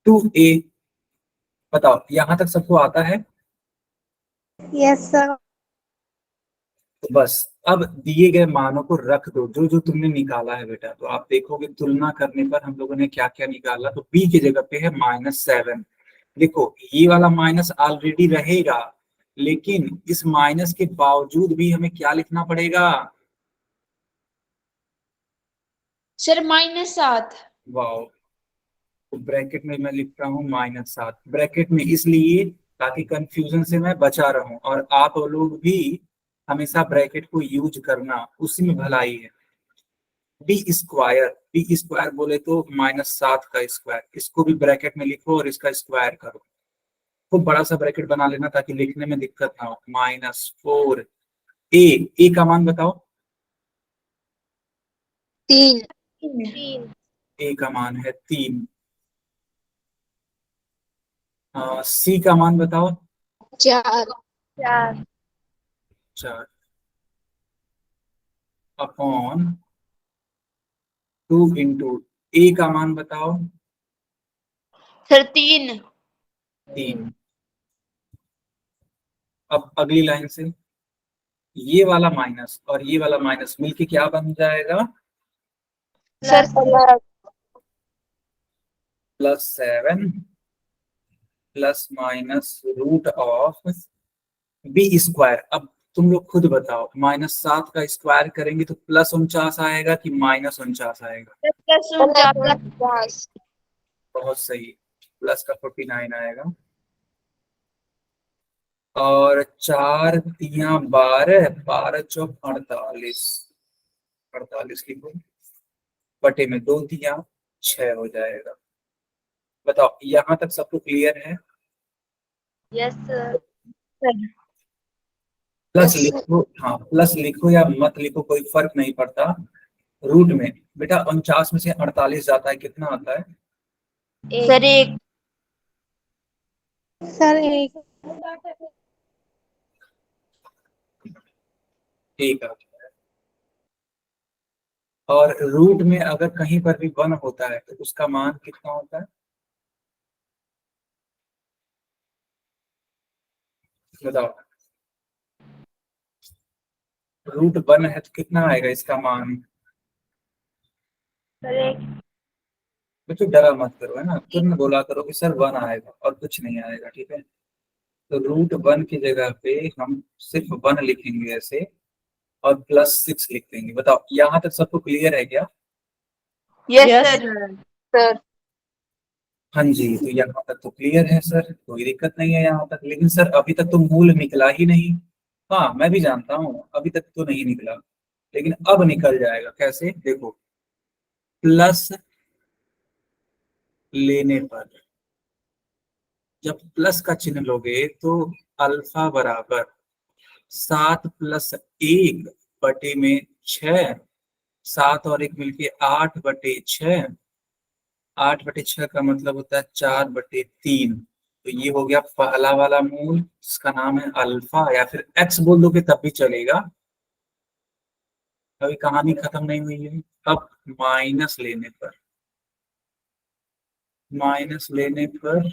A: 2a। बताओ यहां तक सबको आता है?
C: Yes sir.
A: तो बस अब दिए गए मानों को रख दो जो जो तुमने निकाला है बेटा। तो आप देखोगे तुलना करने पर हम लोगों ने क्या क्या निकाला। तो b की जगह पे है -7। देखो ये वाला माइनस ऑलरेडी रहेगा, लेकिन इस माइनस के बावजूद भी हमें क्या लिखना पड़ेगा?
B: सर -7।
A: वाओ। तो ब्रैकेट में मैं लिख रहा हूँ -7, ब्रैकेट में इसलिए ताकि कंफ्यूजन से मैं बचा रहूं, और आप लोग भी हमेशा ब्रैकेट को यूज करना, उसी में भलाई है। बी स्क्वायर बोले तो -7 का स्क्वायर, इसको भी ब्रैकेट में लिखो और इसका स्क्वायर करो। खूब बड़ा सा ब्रैकेट बना लेना ताकि लिखने में दिक्कत ना हो। -4 ए का मान बताओ।
C: 3।
A: ए का मान है 3। सी का मान बताओ।
C: 4।
A: 4 अपॉन 2 इंटू ए का मान बताओ।
B: सर 3।
A: 3। अब अगली लाइन से ये वाला माइनस और ये वाला माइनस मिलके क्या बन जाएगा?
B: Sir
A: +7 plus minus root of B square. अब तुम लोग खुद बताओ, -7 का स्क्वायर करेंगे तो +49 आएगा कि -49 आएगा?
C: +49।
A: बहुत सही, प्लस का 49 आएगा। और 4 तिया 12, 12 चौक 48, 48 लिखो, बटे में 2 तिया 6 हो जाएगा। बताओ यहाँ तक सबको क्लियर है?
C: Yes sir.
A: प्लस लिखो, हाँ प्लस लिखो या मत लिखो कोई फर्क नहीं पड़ता। रूट में बेटा 49 में से 48 जाता है, कितना आता है?
B: सर 1।
C: सर 1।
A: ठीक है। और रूट में अगर कहीं पर भी 1 होता है तो उसका मान कितना होता है? बताओ। रूट 1 है तो कितना आएगा इसका मान?
C: सर 1।
A: बच्चों डरा मत करो, है ना, तुरंत बोला करो कि सर 1 आएगा और कुछ नहीं आएगा। ठीक है, तो रूट 1 की जगह पे हम सिर्फ 1 लिखेंगे ऐसे, और +6 लिख देंगे। बताओ यहाँ तक सबको क्लियर है क्या?
B: Yes sir.
C: सर
A: हाँ जी, तो यहाँ तक तो क्लियर है सर, कोई दिक्कत नहीं है यहाँ तक। लेकिन सर अभी तक तो मूल निकला ही नहीं। हाँ मैं भी जानता हूँ अभी तक तो नहीं निकला, लेकिन अब निकल जाएगा। कैसे? देखो, प्लस लेने पर, जब प्लस का चिन्ह लोगे तो अल्फा बराबर 7 + 1 बटे में 6, 7 और 1 मिलके 8/6। 8/6 का मतलब होता है 4/3। तो ये हो गया पहला वाला मूल, इसका नाम है अल्फा, या फिर एक्स बोल दोगे तब भी चलेगा। अभी कहानी खत्म नहीं हुई है। अब माइनस लेने पर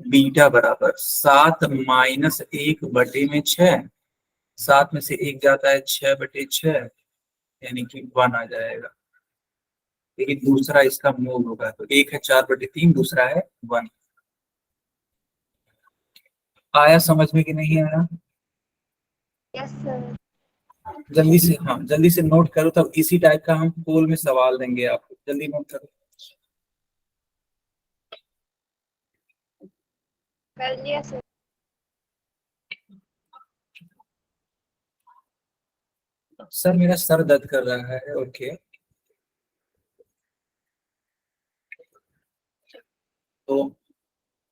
A: बीटा बराबर 7 - 1 बटे में 6, 7 में से 1 जाता है 6/6, यानी कि 1 आ जाएगा। लेकिन दूसरा इसका मूल होगा, तो एक है 4/3, दूसरा है 1। आया समझ में कि नहीं आया?
C: Yes sir.
A: जल्दी से, हाँ जल्दी से नोट करो, तब इसी टाइप का हम पोल में सवाल देंगे आपको। जल्दी नोट करो।
C: कर लिया सर।
A: सर मेरा सर दर्द कर रहा है। ओके, तो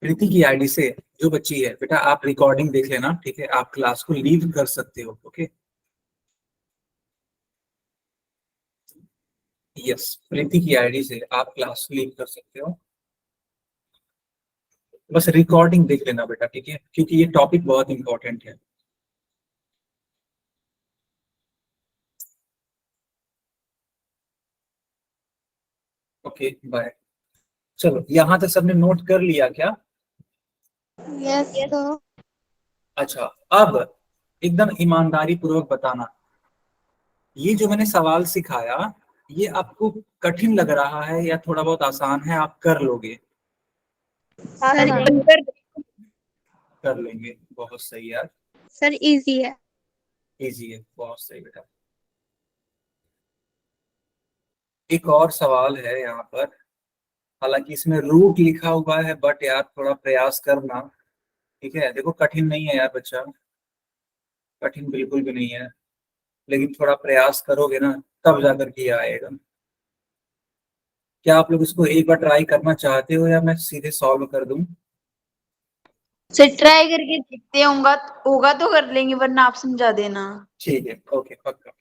A: प्रीति की आईडी से जो बच्ची है बेटा, आप रिकॉर्डिंग देख लेना, ठीक है? आप क्लास को लीव कर सकते हो। ओके, यस, प्रीति की आईडी से आप क्लास को लीव कर सकते हो। बस रिकॉर्डिंग देख लेना बेटा, ठीक है? क्योंकि ये टॉपिक बहुत इंपॉर्टेंट है। Okay, bye. चलो, यहाँ तक सबने नोट कर लिया क्या?
C: Yes sir.
A: अच्छा, अब एकदम ईमानदारी पूर्वक बताना, ये जो मैंने सवाल सिखाया ये आपको कठिन लग रहा है या थोड़ा बहुत आसान है? आप कर लोगे?
C: सर
A: कर लेंगे, बहुत सही यार।
C: सर इजी है।
A: इजी है, बहुत सही बेटा। एक और सवाल है यहाँ पर, हालांकि इसमें रूट लिखा हुआ है, बट यार थोड़ा प्रयास करना, ठीक है? देखो, कठिन नहीं है यार बच्चा, कठिन बिल्कुल भी नहीं है, लेकिन थोड़ा प्रयास करोगे ना तब जाकर के ये आएगा। क्या आप लोग इसको एक बार ट्राई करना चाहते हो या मैं सीधे सॉल्व कर दूं?
E: सर ट्राई करके देखते होगा तो कर लेंगे, वरना आप समझा देना।
A: ठीक है, ओके, पक्का।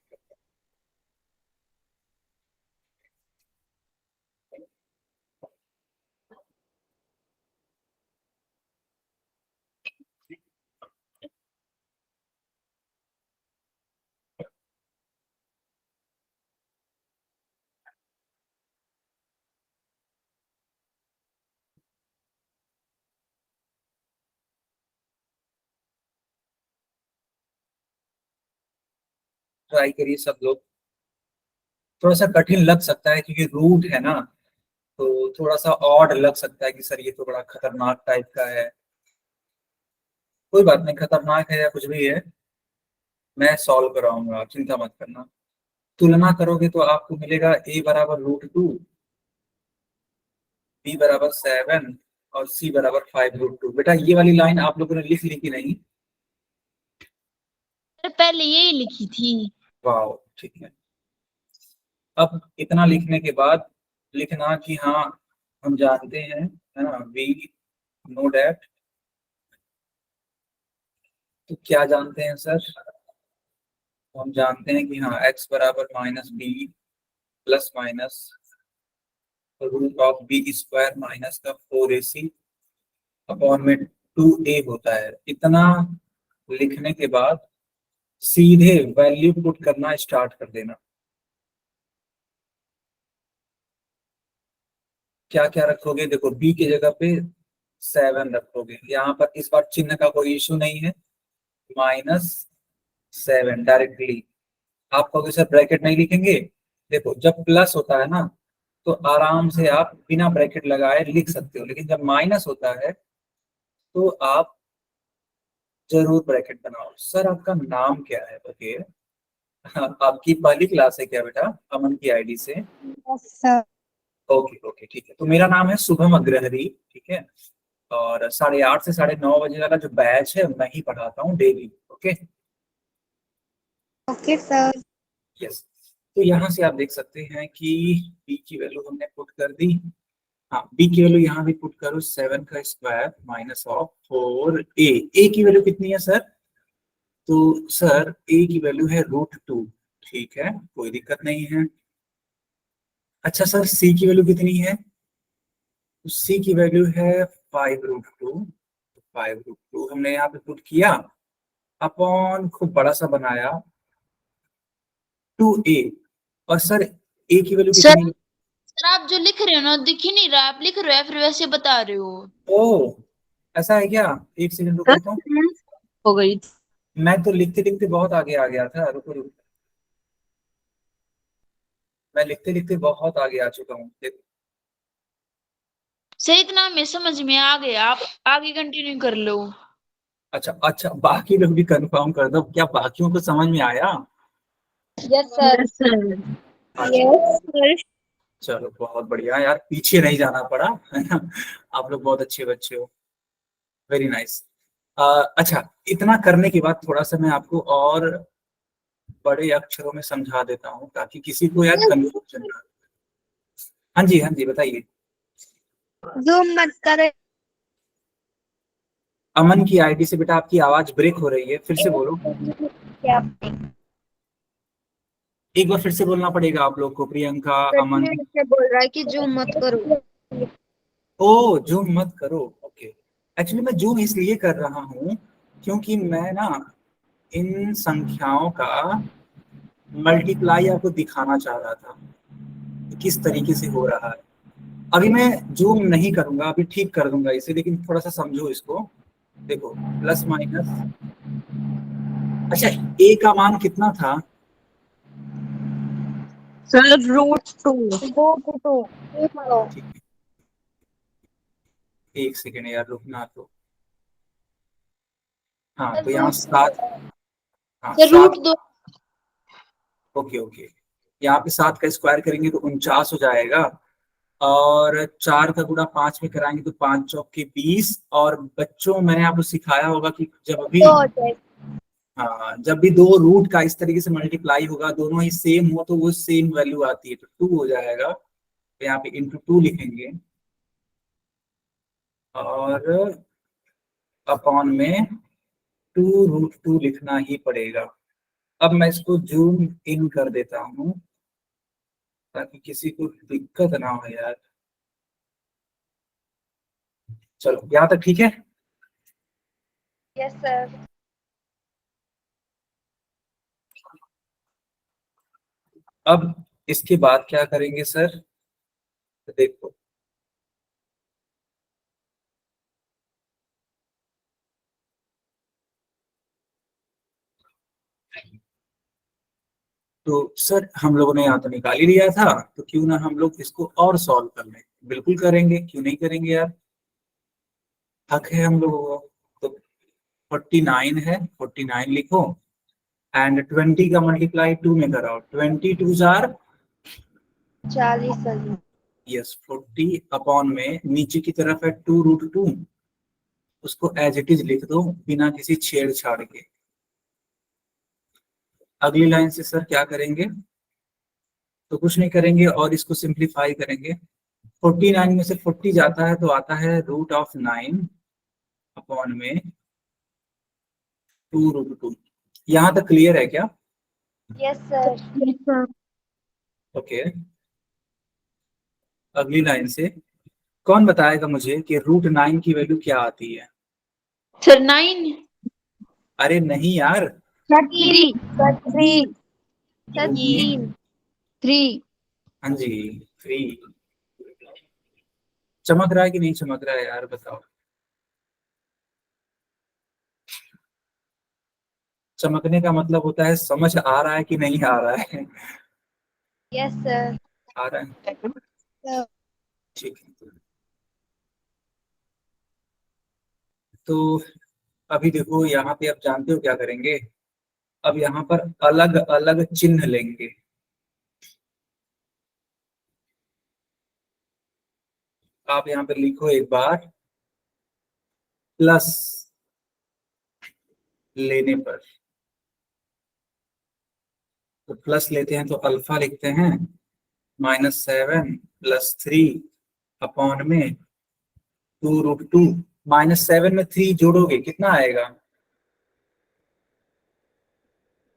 A: ट्राई करिए सब लोग। थोड़ा सा कठिन लग सकता है क्योंकि रूट है ना, तो थोड़ा सा ऑड लग सकता है कि सर ये तो बड़ा खतरनाक टाइप का है। कोई बात नहीं, खतरनाक है या कुछ भी है, मैं सॉल्व कराऊंगा, आप चिंता मत करना। तुलना करोगे तो आपको मिलेगा a बराबर √2, b बराबर 7 और c बराबर 5√2। बेटा ये वाली लाइन आप लोगों ने लिख ली कि नहीं?
B: सर पहले यही लिखी थी।
A: वाह, ठीक है। अब इतना लिखने के बाद लिखना कि हाँ हम जानते हैं, है ना, वी नो डैट। तो क्या जानते हैं सर? तो हम जानते हैं कि हाँ x बराबर -b plus minus √b² minus का 4ac अपॉन में 2a होता है। इतना लिखने के बाद सीधे वैल्यू पुट करना स्टार्ट कर देना। क्या क्या रखोगे? देखो, b की जगह पे 7 रखोगे, यहाँ पर इस बार चिन्ह का कोई इशू नहीं है, -7 डायरेक्टली। आप कहोगे सर ब्रैकेट नहीं लिखेंगे? देखो, जब प्लस होता है ना तो आराम से आप बिना ब्रैकेट लगाए लिख सकते हो, लेकिन जब माइनस होता है तो आप जरूर ब्रैकेट बनाओ। सर आपका नाम क्या है बताइए? आपकी पहली क्लास है क्या बेटा, अमन की आईडी से?
C: Yes sir.
A: ओके ओके, ठीक है। तो मेरा नाम है शुभम अग्रहरी, ठीक है? और 8:30 से 9:30 बजे वाला जो बैच है मैं ही पढ़ाता हूँ daily. Okay,
C: okay sir.
A: Yes. तो यहाँ से आप देख सकते हैं कि b की वैल्यू हमने पुट कर दी। हाँ, b की वैल्यू यहाँ भी पुट करो, 7 का square minus of 4a। a की वैल्यू कितनी है सर? तो सर a की वैल्यू है √2, ठीक है, कोई दिक्कत नहीं है। अच्छा सर, c की वैल्यू कितनी है? तो c की वैल्यू है 5√2। 5√2 हमने यहाँ पे पुट किया, अपॉन खूब बड़ा सा बनाया 2a। और सर a की वैल्यू
B: सर
A: कितनी?
B: सर आप जो लिख रहे हो ना दिख ही नहीं रहा, आप लिख रहे हो फिर वैसे बता रहे हो।
A: ओ, ऐसा है क्या? एक सेकंड रुको तो,
E: हो गई।
A: मैं तो लिखते लिखते बहुत आगे आ गया था। रुको रुको, मैं लिखते लिखते बहुत आगे आ चुका हूँ। देखो,
B: सर इतना हमें समझ में आ गया, आप आगे कंटिन्यू कर लो।
A: अच्छा अच्छा, बाकी लोग भी कंफर्म कर दो, क्या बाकियों को समझ में आया?
C: Yes sir.
A: अच्छा,
C: यस सर।
A: चलो बहुत बढ़िया यार, पीछे नहीं जाना पड़ा, है ना? आप लोग बहुत अच्छे बच्चे हो। Very nice. अच्छा, इतना करने के बाद थोड़ा सा मैं आपको और बड़े अक्षरों में समझा देता हूँ ताकि किसी को यार कंफ्यूजन ना हो। हाँ जी, हाँ जी, बताइए।
C: जूम मत करो।
A: अमन की आईडी से बेटा आपकी आवाज ब्रेक हो रही है, फिर से बोलो।
C: क्या
A: एक बार फिर से बोलना पड़ेगा आप लोग को, प्रियंका, अमन।
C: से बोल रहा है कि जूम मत करो।
A: ओ, जूम मत करो, ओके। एक्चुअली मैं जूम इसलिए कर रहा हूँ क्योंकि मैं ना इन संख्याओं का मल्टीप्लाई आपको दिखाना चाह रहा था कि किस तरीके से हो रहा है। अभी मैं जूम नहीं करूंगा, अभी ठीक कर दूंगा इसे, लेकिन थोड़ा सा समझो इसको। देखो, प्लस माइनस। अच्छा, ए का मान कितना था?
E: सर √2।
A: ठीक है, एक सेकेंड यार, रुकना तो। हाँ, तो यहाँ 7। हाँ,
B: सर
A: 7।
B: √2।
A: ओके ओके, यहाँ पे 7 का स्क्वायर करेंगे तो 49 हो जाएगा, और 4 का गुणा 5 में कराएंगे तो 5 चौक के 20। और बच्चों, मैंने आपको सिखाया होगा कि जब भी, हाँ, जब भी दो रूट का इस तरीके से मल्टीप्लाई होगा, दोनों ही सेम हो, तो वो सेम वैल्यू आती है, तो 2 हो जाएगा। तो यहाँ पे इंटू 2 लिखेंगे, और अपॉन में 2√2 लिखना ही पड़ेगा। अब मैं इसको जूम इन कर देता हूँ ताकि किसी को दिक्कत ना हो यार। चलो, यहाँ तक ठीक है।
C: Yes sir.
A: अब इसके बाद क्या करेंगे सर? देखो, तो सर हम लोगों ने यहाँ तो निकाल ही लिया था, तो क्यों ना हम लोग इसको और सॉल्व कर लें। बिल्कुल करेंगे, क्यों नहीं करेंगे यार, हक है हम लोगों को। तो 49 है, 49 लिखो, एंड 20 का मल्टीप्लाई 2 में कराओ, 20 2 जार
C: 40 सर।
A: यस, 40 अपॉन में नीचे की तरफ है 2√2, उसको एज इट इज लिख दो बिना किसी छेड़छाड़ के। अगली लाइन से सर क्या करेंगे? तो कुछ नहीं करेंगे और इसको सिंप्लीफाई करेंगे। 49 में से 40 जाता है तो आता है √9 अपॉन में 2√2। यहाँ तक क्लियर है क्या?
C: Yes sir.
A: ओके, अगली लाइन से कौन बताएगा मुझे कि √9 की वैल्यू क्या आती है?
B: सर 9।
A: अरे नहीं यार,
C: 3 सर। 3 सर।
A: ये-
C: 3
A: हाँ जी, 3। चमक रहा है कि नहीं चमक रहा है यार, बताओ। चमकने का मतलब होता है समझ आ रहा है कि नहीं आ रहा है।
C: Yes sir.
A: आ रहा है, ठीक है। तो अभी देखो, यहाँ पे आप जानते हो क्या करेंगे? अब यहाँ पर अलग अलग चिन्ह लेंगे। आप यहाँ पे लिखो एक बार, प्लस लेने पर, तो प्लस लेते हैं तो अल्फा लिखते हैं, -7 + 3 अपॉन में 2√2। -7 में 3 जोड़ोगे कितना आएगा?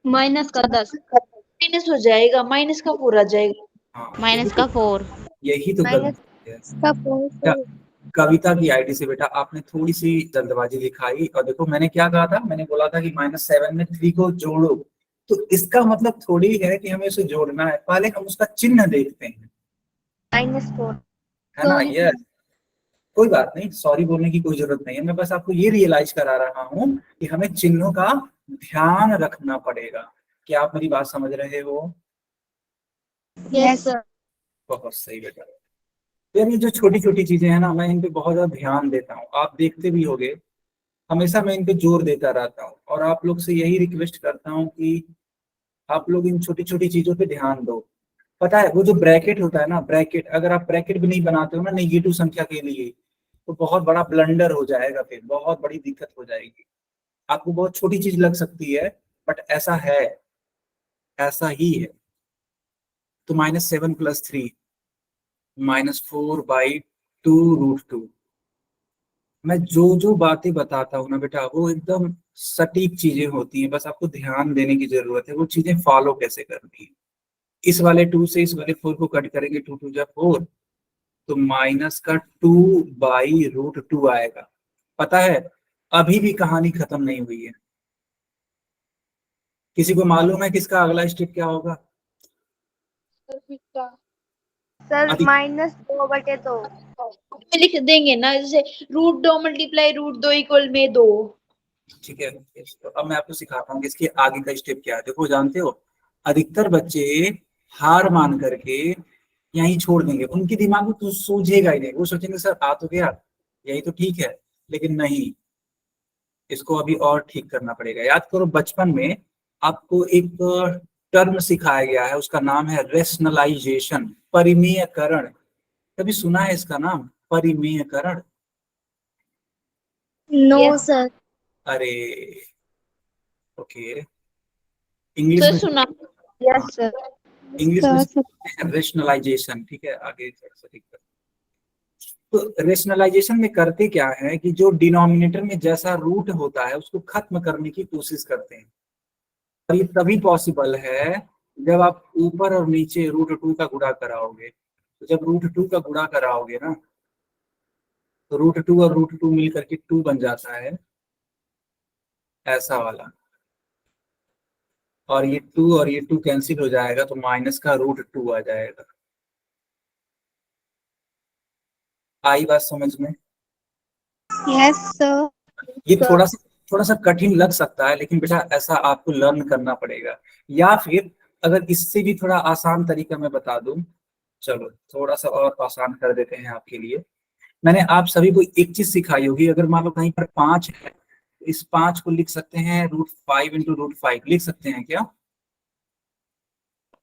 C: माइनस का 10।
B: माइनस हो जाएगा, माइनस का 4 आ जाएगा।
A: हाँ,
D: माइनस का 4।
A: यही तो गलती है। कविता की आईडी से बेटा आपने थोड़ी सी जल्दबाजी दिखाई, और देखो मैंने क्या कहा था, मैंने बोला था कि -7 में 3 को जोड़ो, तो इसका मतलब थोड़ी है कि हमें उसे जोड़ना है, पहले हम उसका चिन्ह देखते हैं,
C: -4
A: है ना? ये कोई बात नहीं, सॉरी बोलने की कोई जरूरत नहीं है, मैं बस आपको ये रियलाइज करा रहा हूँ कि हमें चिन्हों का ध्यान रखना पड़ेगा। क्या आप मेरी बात समझ रहे हो?
C: Yes sir.
A: बहुत सही बेटा। यार ये जो छोटी छोटी चीजें हैं ना, मैं इन पे बहुत ज्यादा ध्यान देता हूँ, आप देखते भी होगे, हमेशा मैं इन पे जोर देता रहता हूँ, और आप लोग से यही रिक्वेस्ट करता हूँ कि आप लोग इन छोटी छोटी चीजों पे ध्यान दो। पता है वो जो ब्रैकेट होता है ना, ब्रैकेट, अगर आप ब्रैकेट भी नहीं बनाते हो ना नेगेटिव संख्या के लिए, तो बहुत बड़ा ब्लंडर हो जाएगा, फिर बहुत बड़ी दिक्कत हो जाएगी। आपको बहुत छोटी चीज लग सकती है, बट ऐसा है, ऐसा ही है। तो -7 + 3 -4/2√2। मैं जो जो बातें बताता हूँ ना बेटा, वो एकदम सटीक चीजें होती हैं, बस आपको ध्यान देने की जरूरत है वो चीजें फॉलो कैसे करनी है। इस वाले 2 से इस वाले 4 को कट करेंगे, 2 2 जा 4, तो -2/√2 आएगा। पता है, अभी भी कहानी खत्म नहीं हुई है। किसी को मालूम है कि इसका अगला स्टेप क्या होगा?
C: सर
A: अधिक
C: -2/2।
E: में लिख देंगे ना, जैसे √2 × √2 = 2।
A: ठीक है, तो अब मैं आपको सिखाता हूँ कि इसके आगे का स्टेप क्या है। देखो, जानते हो, अधिकतर बच्चे हार मान करके यहीं छोड़ देंगे, उनके दिमाग में कुछ सूझेगा ही नहीं, वो सोचेंगे सर आ तो गया, यही तो ठीक है। लेकिन नहीं, इसको अभी और ठीक करना पड़ेगा। याद करो, बचपन में आपको एक टर्म सिखाया गया है, उसका नाम है रेशनलाइजेशन, परिमेयकरण। कभी सुना है इसका नाम, परिमेयकरण?
C: No sir.
A: अरे, ओके, इंग्लिश
E: सर
A: में,
E: सुना।
A: हाँ,
C: यस सर।
A: इंग्लिश में रेशनलाइजेशन, ठीक है, आगे से ठीक है। तो रेशनलाइजेशन में करते क्या है कि जो डिनोमिनेटर में जैसा रूट होता है उसको खत्म करने की कोशिश करते हैं। और ये तभी पॉसिबल है जब आप ऊपर और नीचे √2 का गुणा कराओगे। तो जब √2 का गुणा कराओगे ना, तो √2 और √2 मिल करके 2 बन जाता है, ऐसा वाला। और ये 2 और ये 2 कैंसिल हो जाएगा, तो माइनस का √2 आ जाएगा। आई बात समझ में?
C: Yes sir.
A: ये थोड़ा सा कठिन लग सकता है, लेकिन बेटा ऐसा आपको लर्न करना पड़ेगा। या फिर अगर इससे भी थोड़ा आसान तरीका मैं बता दूं, चलो थोड़ा सा और आसान कर देते हैं आपके लिए। मैंने आप सभी को एक चीज सिखाई होगी, अगर मान लो कहीं पर 5 है, तो इस 5 को लिख सकते हैं √5 × √5, लिख सकते हैं क्या?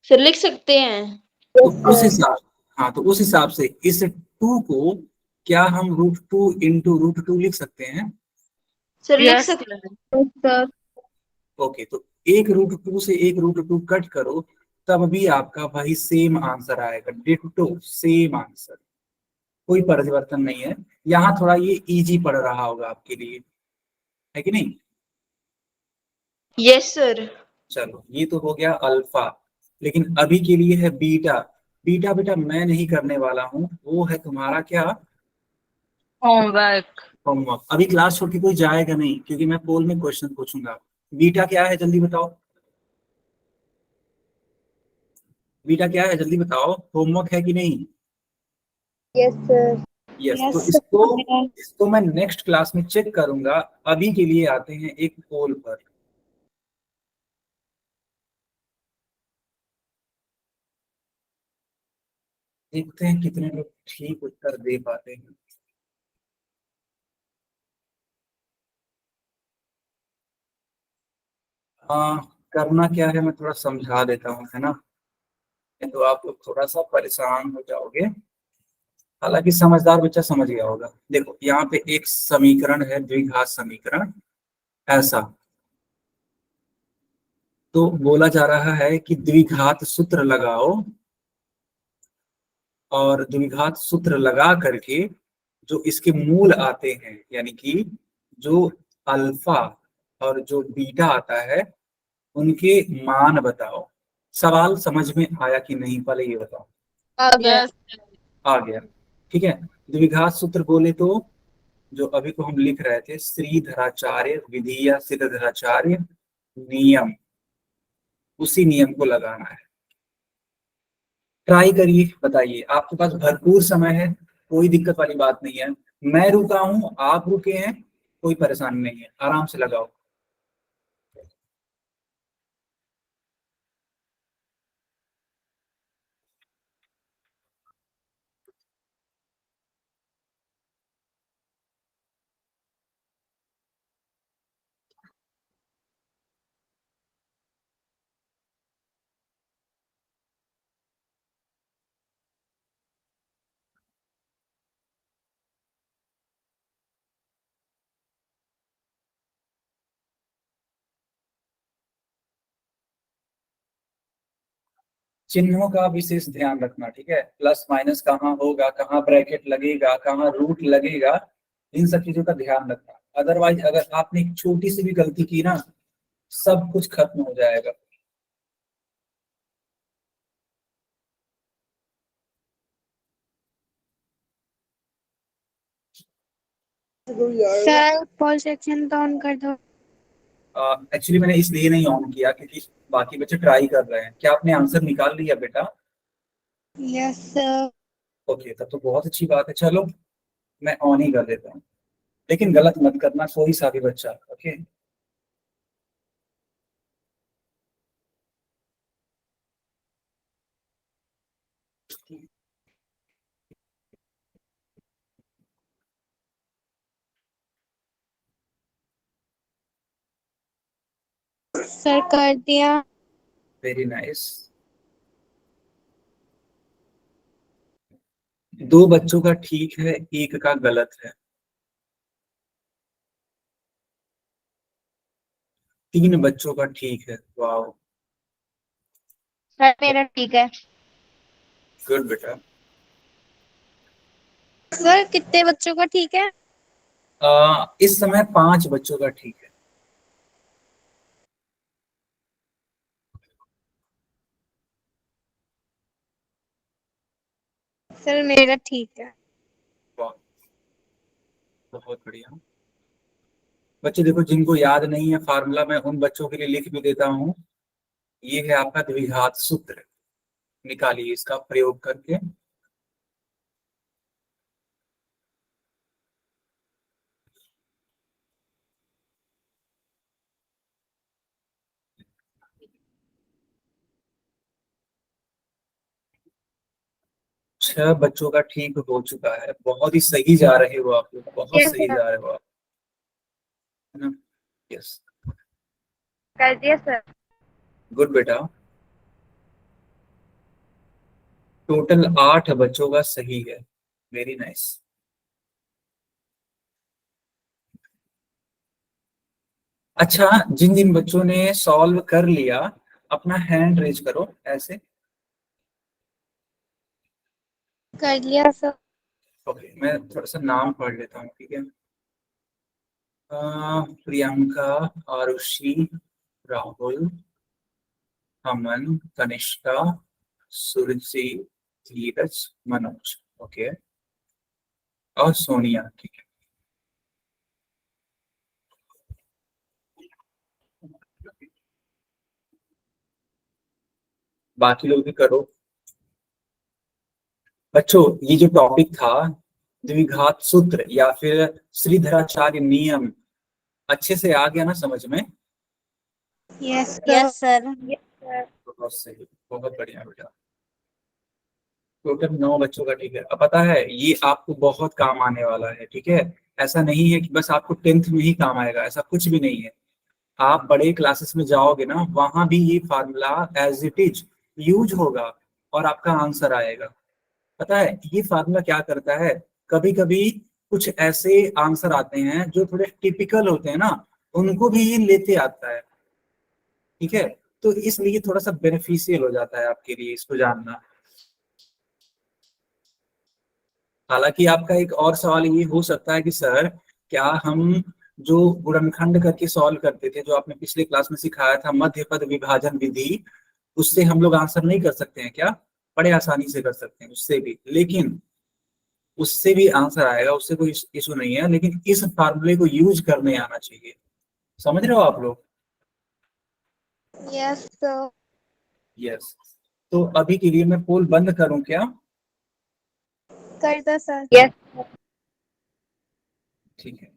E: सर लिख सकते हैं।
A: तो उस हिसाब हाँ, तो उस हिसाब से इस 2 को क्या हम √2 × √2 लिख सकते हैं?
E: सर लिख सकते हैं।
C: सर।
A: ओके, तो एक √2 से एक √2 कट करो, तब भी आपका वही सेम आंसर आएगा, डिट्टो सेम आंसर, कोई परिवर्तन नहीं है। यहाँ थोड़ा ये इजी पड़ रहा होगा आपके लिए, है कि नहीं?
E: Yes sir.
A: चलो, ये तो हो गया अल्फा, लेकिन अभी के लिए है बीटा। बीटा बेटा मैं नहीं करने वाला हूँ, वो है तुम्हारा क्या,
E: होमवर्क।
A: होमवर्क। अभी क्लास छोड़ के कोई जाएगा नहीं, क्योंकि मैं पोल में क्वेश्चन पूछूंगा। बीटा क्या है जल्दी बताओ, बीटा क्या है जल्दी बताओ, होमवर्क है कि नहीं?
C: Yes sir.
A: यस, तो
C: यस
A: इसको
C: सर।
A: इसको मैं नेक्स्ट क्लास में चेक करूंगा। अभी के लिए आते हैं एक पोल पर। देखते हैं कितने लोग ठीक उत्तर दे पाते हैं। करना क्या है, मैं थोड़ा समझा देता हूँ, है ना, नहीं तो आप लोग थोड़ा सा परेशान हो जाओगे। हालांकि समझदार बच्चा समझ गया होगा। देखो, यहाँ पे एक समीकरण है, द्विघात समीकरण, ऐसा। तो बोला जा रहा है कि द्विघात सूत्र लगाओ, और द्विघात सूत्र लगा करके जो इसके मूल आते हैं, यानी कि जो अल्फा और जो बीटा आता है, उनके मान बताओ। सवाल समझ में आया कि नहीं, पहले ये बताओ।
C: आ गया।
A: आ गया, ठीक है। द्विघात सूत्र बोले तो जो अभी को हम लिख रहे थे, श्रीधराचार्य विधि या सिद्धधराचार्य नियम, उसी नियम को लगाना है। ट्राई करिए, बताइए, आपके पास भरपूर समय है, कोई दिक्कत वाली बात नहीं है। मैं रुका हूं, आप रुके हैं, कोई परेशानी नहीं है, आराम से लगाओ। चिन्हों का विशेष ध्यान रखना, ठीक है। प्लस माइनस कहाँ होगा, कहाँ ब्रैकेट लगेगा, कहाँ रूट लगेगा, इन सब चीजों का ध्यान रखना। अदरवाइज अगर आपने एक छोटी सी भी गलती की ना, सब कुछ खत्म हो जाएगा।
C: सर पोल सेक्शन तो ऑन कर दो।
A: एक्चुअली मैंने इसलिए नहीं ऑन किया क्योंकि बाकी बच्चे ट्राई कर रहे हैं। क्या आपने आंसर निकाल लिया बेटा?
C: Yes sir.
A: ओके, तब तो बहुत अच्छी बात है। चलो मैं ऑन ही कर देता हूँ, लेकिन गलत मत करना कोई सा भी बच्चा। ओके,
C: सर कर दिया।
A: Very nice. दो बच्चों का ठीक है, एक का गलत है। तीन बच्चों का ठीक है। वाह,
B: सर मेरा ठीक है।
A: गुड बेटा।
C: सर कितने बच्चों का ठीक है?
A: इस समय 5 बच्चों का ठीक है।
C: सर मेरा ठीक है।
A: वाह, बहुत बढ़िया। बच्चे देखो, जिनको याद नहीं है फार्मूला, मैं उन बच्चों के लिए लिख भी देता हूँ। ये है आपका द्विघात सूत्र, निकालिए इसका प्रयोग करके। छह बच्चों का ठीक हो चुका है। बहुत ही सही जा रहे हो आप लोग, बहुत
C: Yes,
A: सही
C: sir.
A: जा रहे हो आप, है ना? यस,
C: कर दिया सर।
A: गुड बेटा। टोटल 8 बच्चों का सही है। Very nice. अच्छा, जिन जिन बच्चों ने सॉल्व कर लिया, अपना हैंड रेज करो ऐसे।
C: कर लिया सर।
A: ओके, मैं थोड़ा सा नाम पढ़ लेता हूँ, ठीक है। प्रियंका, आरुषि, राहुल, अमन, कनिष्का, सुरजी, धीरज, मनोज। ओके, और सोनिया, ठीक है। बाकी लोग भी करो। बच्चों, ये जो टॉपिक था द्विघात सूत्र या फिर श्रीधराचार्य नियम, अच्छे से आ गया ना समझ में?
C: Yes
B: yes sir.
A: बहुत सही, बहुत बढ़िया बेटा। टोटल 9 बच्चों का ठीक है। अब पता है ये आपको बहुत काम आने वाला है, ठीक है। ऐसा नहीं है कि बस आपको 10th में ही काम आएगा, ऐसा कुछ भी नहीं है। आप बड़े क्लासेस में जाओगे ना, वहां भी ये formula as it is use होगा और आपका आंसर आएगा। पता है ये फार्मूला क्या करता है? कभी कभी कुछ ऐसे आंसर आते हैं जो थोड़े टिपिकल होते हैं ना, उनको भी ये लेते आता है, ठीक है। तो इसलिए थोड़ा सा बेनिफिशियल हो जाता है आपके लिए इसको जानना। हालांकि आपका एक और सवाल ये हो सकता है कि सर, क्या हम जो गुणनखंड करके सॉल्व करते थे, जो आपने पिछले क्लास में सिखाया था मध्य पद विभाजन विधि, उससे हम लोग आंसर नहीं कर सकते हैं क्या? बड़े आसानी से कर सकते हैं उससे भी, लेकिन उससे भी आंसर आएगा, उससे कोई इशू नहीं है, लेकिन इस फार्मूले को यूज करने आना चाहिए। समझ रहे हो आप लोग?
C: Yes sir.
A: यस। तो अभी के लिए मैं पोल बंद करूं क्या?
C: कर दो सर।
B: यस।
A: ठीक है,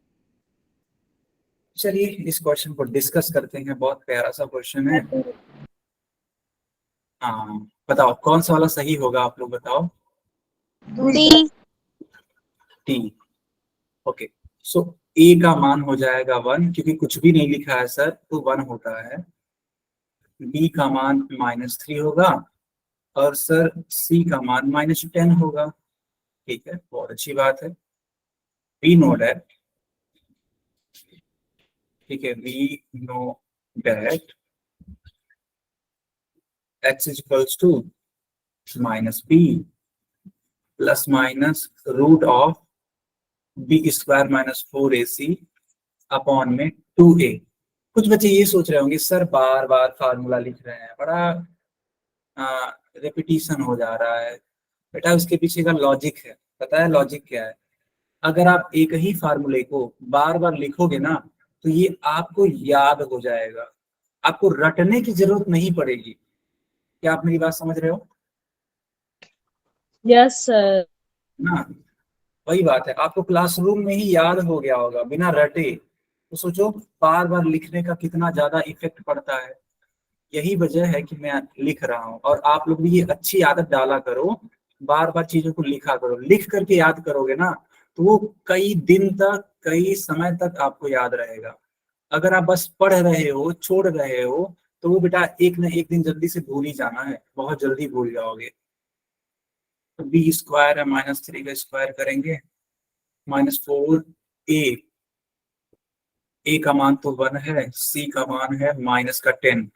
A: चलिए इस क्वेश्चन को डिस्कस करते हैं। बहुत प्यारा सा क्वेश्चन है। हाँ, बताओ कौन सा वाला सही होगा, आप लोग बताओ।
C: डी।
A: टी। ओके, सो ए का मान हो जाएगा 1, क्योंकि कुछ भी नहीं लिखा है सर, तो 1 होता है। बी का मान -3 होगा, और सर सी का मान -10 होगा। ठीक है, बहुत अच्छी बात है। वी नो दैट, ठीक है, we know that x is equals to minus b plus minus root of B square minus 4ac upon में 2a। कुछ बच्चे ये सोच रहे होंगे सर बार बार फार्मूला लिख रहे हैं, बड़ा रिपीटिशन हो जा रहा है। बेटा उसके पीछे का लॉजिक है, पता है लॉजिक क्या है? अगर आप एक ही फार्मूले को बार बार लिखोगे ना तो ये आपको याद हो जाएगा, आपको रटने की जरूरत नहीं पड़ेगी। क्या आप मेरी बात समझ रहे हो?
F: Yes sir.
A: ना वही बात है, आपको क्लासरूम में ही याद हो गया होगा बिना रटे। तो सोचो बार बार लिखने का कितना ज्यादा इफेक्ट पड़ता है। यही वजह है कि मैं लिख रहा हूँ, और आप लोग भी ये अच्छी आदत डाला करो, बार बार चीजों को लिखा करो। लिख करके याद करोगे ना तो वो कई दिन तक, कई समय तक आपको याद रहेगा। अगर आप बस पढ़ रहे हो, छोड़ रहे हो, तो वो बेटा एक न एक दिन जल्दी से भूल ही जाना है, बहुत जल्दी भूल जाओगे। तो बी स्क्वायर है माइनस 3 का स्क्वायर करेंगे, माइनस 4a, a का मान तो 1 है, c का मान है माइनस का 10।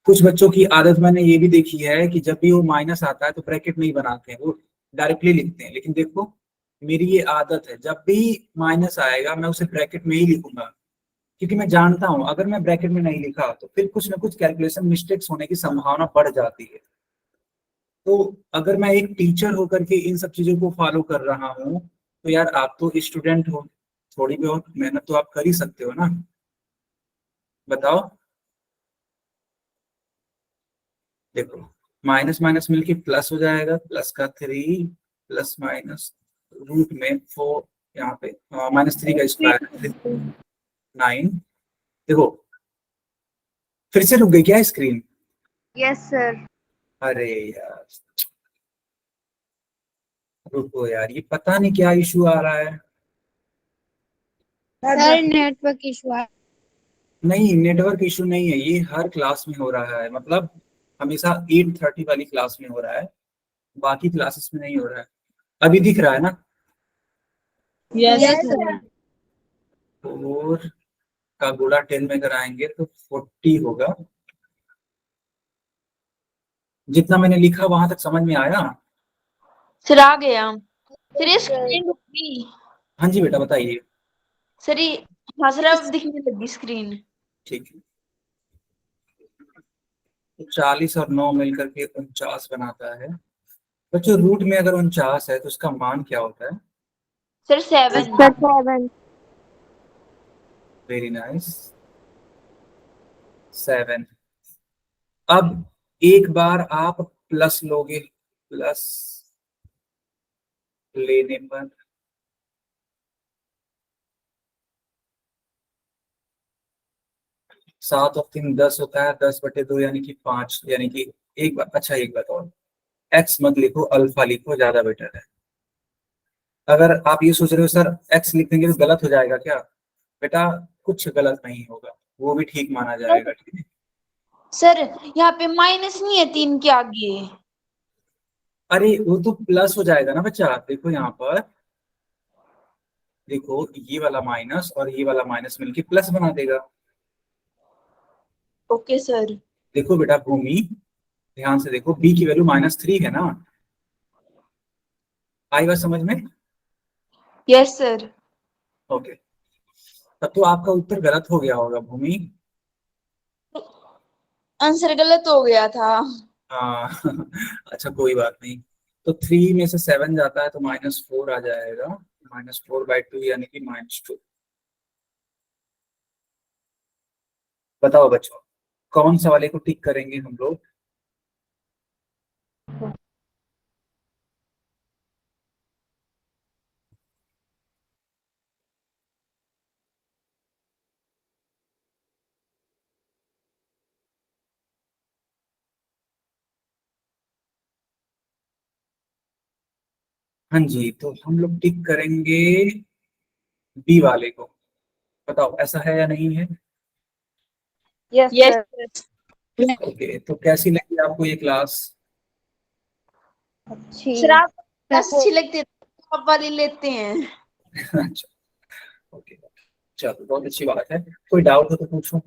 A: कुछ बच्चों की आदत मैंने ये भी देखी है कि जब भी वो माइनस आता है तो ब्रैकेट नहीं बनाते हैं, वो डायरेक्टली लिखते हैं। लेकिन देखो मेरी ये आदत है, जब भी माइनस आएगा मैं उसे ब्रैकेट में ही लिखूंगा, क्योंकि मैं जानता हूं अगर मैं ब्रैकेट में नहीं लिखा तो फिर कुछ ना कुछ कैलकुलेशन मिस्टेक्स होने की संभावना बढ़ जाती है। तो अगर मैं एक टीचर होकर के इन सब चीजों को फॉलो कर रहा हूँ तो यार आप तो स्टूडेंट हो, थोड़ी बहुत मेहनत तो आप कर ही सकते हो ना, बताओ। देखो माइनस माइनस मिलके प्लस हो जाएगा, प्लस का 3 प्लस माइनस रूट में 4, यहाँ पे माइनस 3 का स्क्वायर 9। देखो फिर से रुक गई क्या स्क्रीन?
C: Yes sir.
A: अरे यार रुको यार, ये पता नहीं क्या इशू आ रहा है।
C: सर नेटवर्क इशू है।
A: नहीं नेटवर्क इशू नहीं है, ये हर क्लास में हो रहा है, मतलब हमेशा 8:30 वाली क्लास में हो रहा है, बाकी क्लासेस में नहीं हो रहा है। अभी दिख रहा है ना?
F: Yes sir.
A: 4 का गुणा 10 में कराएंगे तो 40 होगा। जितना मैंने लिखा वहां तक समझ में आया?
E: सर आ गया। सर ये स्क्रीन रुक गई।
A: हाँ जी बेटा बताइए।
E: सर ये, हाँ सर अब दिखने लगी स्क्रीन।
A: ठीक है, तो 40 और 9 मिलकर के 49 बनाता है। बच्चों रूट में अगर 49 है तो उसका मान क्या होता है?
E: सर 7।
C: 7।
A: Very nice, 7। अब एक बार आप प्लस लोगे, प्लस लेने पर 7 और 3 10 होता है, 10/2 यानी कि 5, यानी कि एक बार। अच्छा एक बात और, एक्स मत लिखो, अल्फा लिखो, ज्यादा बेटर है। अगर आप ये सोच रहे हो सर एक्स लिख देंगे तो गलत हो जाएगा क्या, बेटा कुछ गलत नहीं होगा, वो भी ठीक माना जाएगा, ठीक है।
E: सर यहाँ पे माइनस नहीं है 3 के आगे।
A: अरे वो तो प्लस हो जाएगा ना बच्चा, देखो यहाँ पर, देखो ये वाला माइनस और ये वाला माइनस मिलके प्लस बना देगा।
E: Okay sir.
A: देखो बेटा भूमि ध्यान से देखो, बी की वैल्यू -3 है ना, आई बात समझ में?
E: Yes sir.
A: ओके, तब तो आपका उत्तर गलत हो गया होगा भूमि।
E: आंसर गलत हो गया था।
A: हाँ अच्छा कोई बात नहीं। तो 3 में से 7 जाता है तो -4 आ जाएगा, -4/2 यानी कि -2। बताओ बच्चों कौन सा वाले को टिक करेंगे हम लोग? हाँ जी, तो हम लोग टिक करेंगे बी वाले को। बताओ ऐसा है या नहीं है?
C: Yes
E: yes
C: sir.
E: Sir.
A: Okay, तो कैसी लगी आपको ये क्लास?
C: अच्छी।
E: सर आप अच्छी लगती है तो आप वाली लेते हैं।
A: अच्छा ओके, चलो बहुत अच्छी बात है। कोई डाउट हो तो पूछो।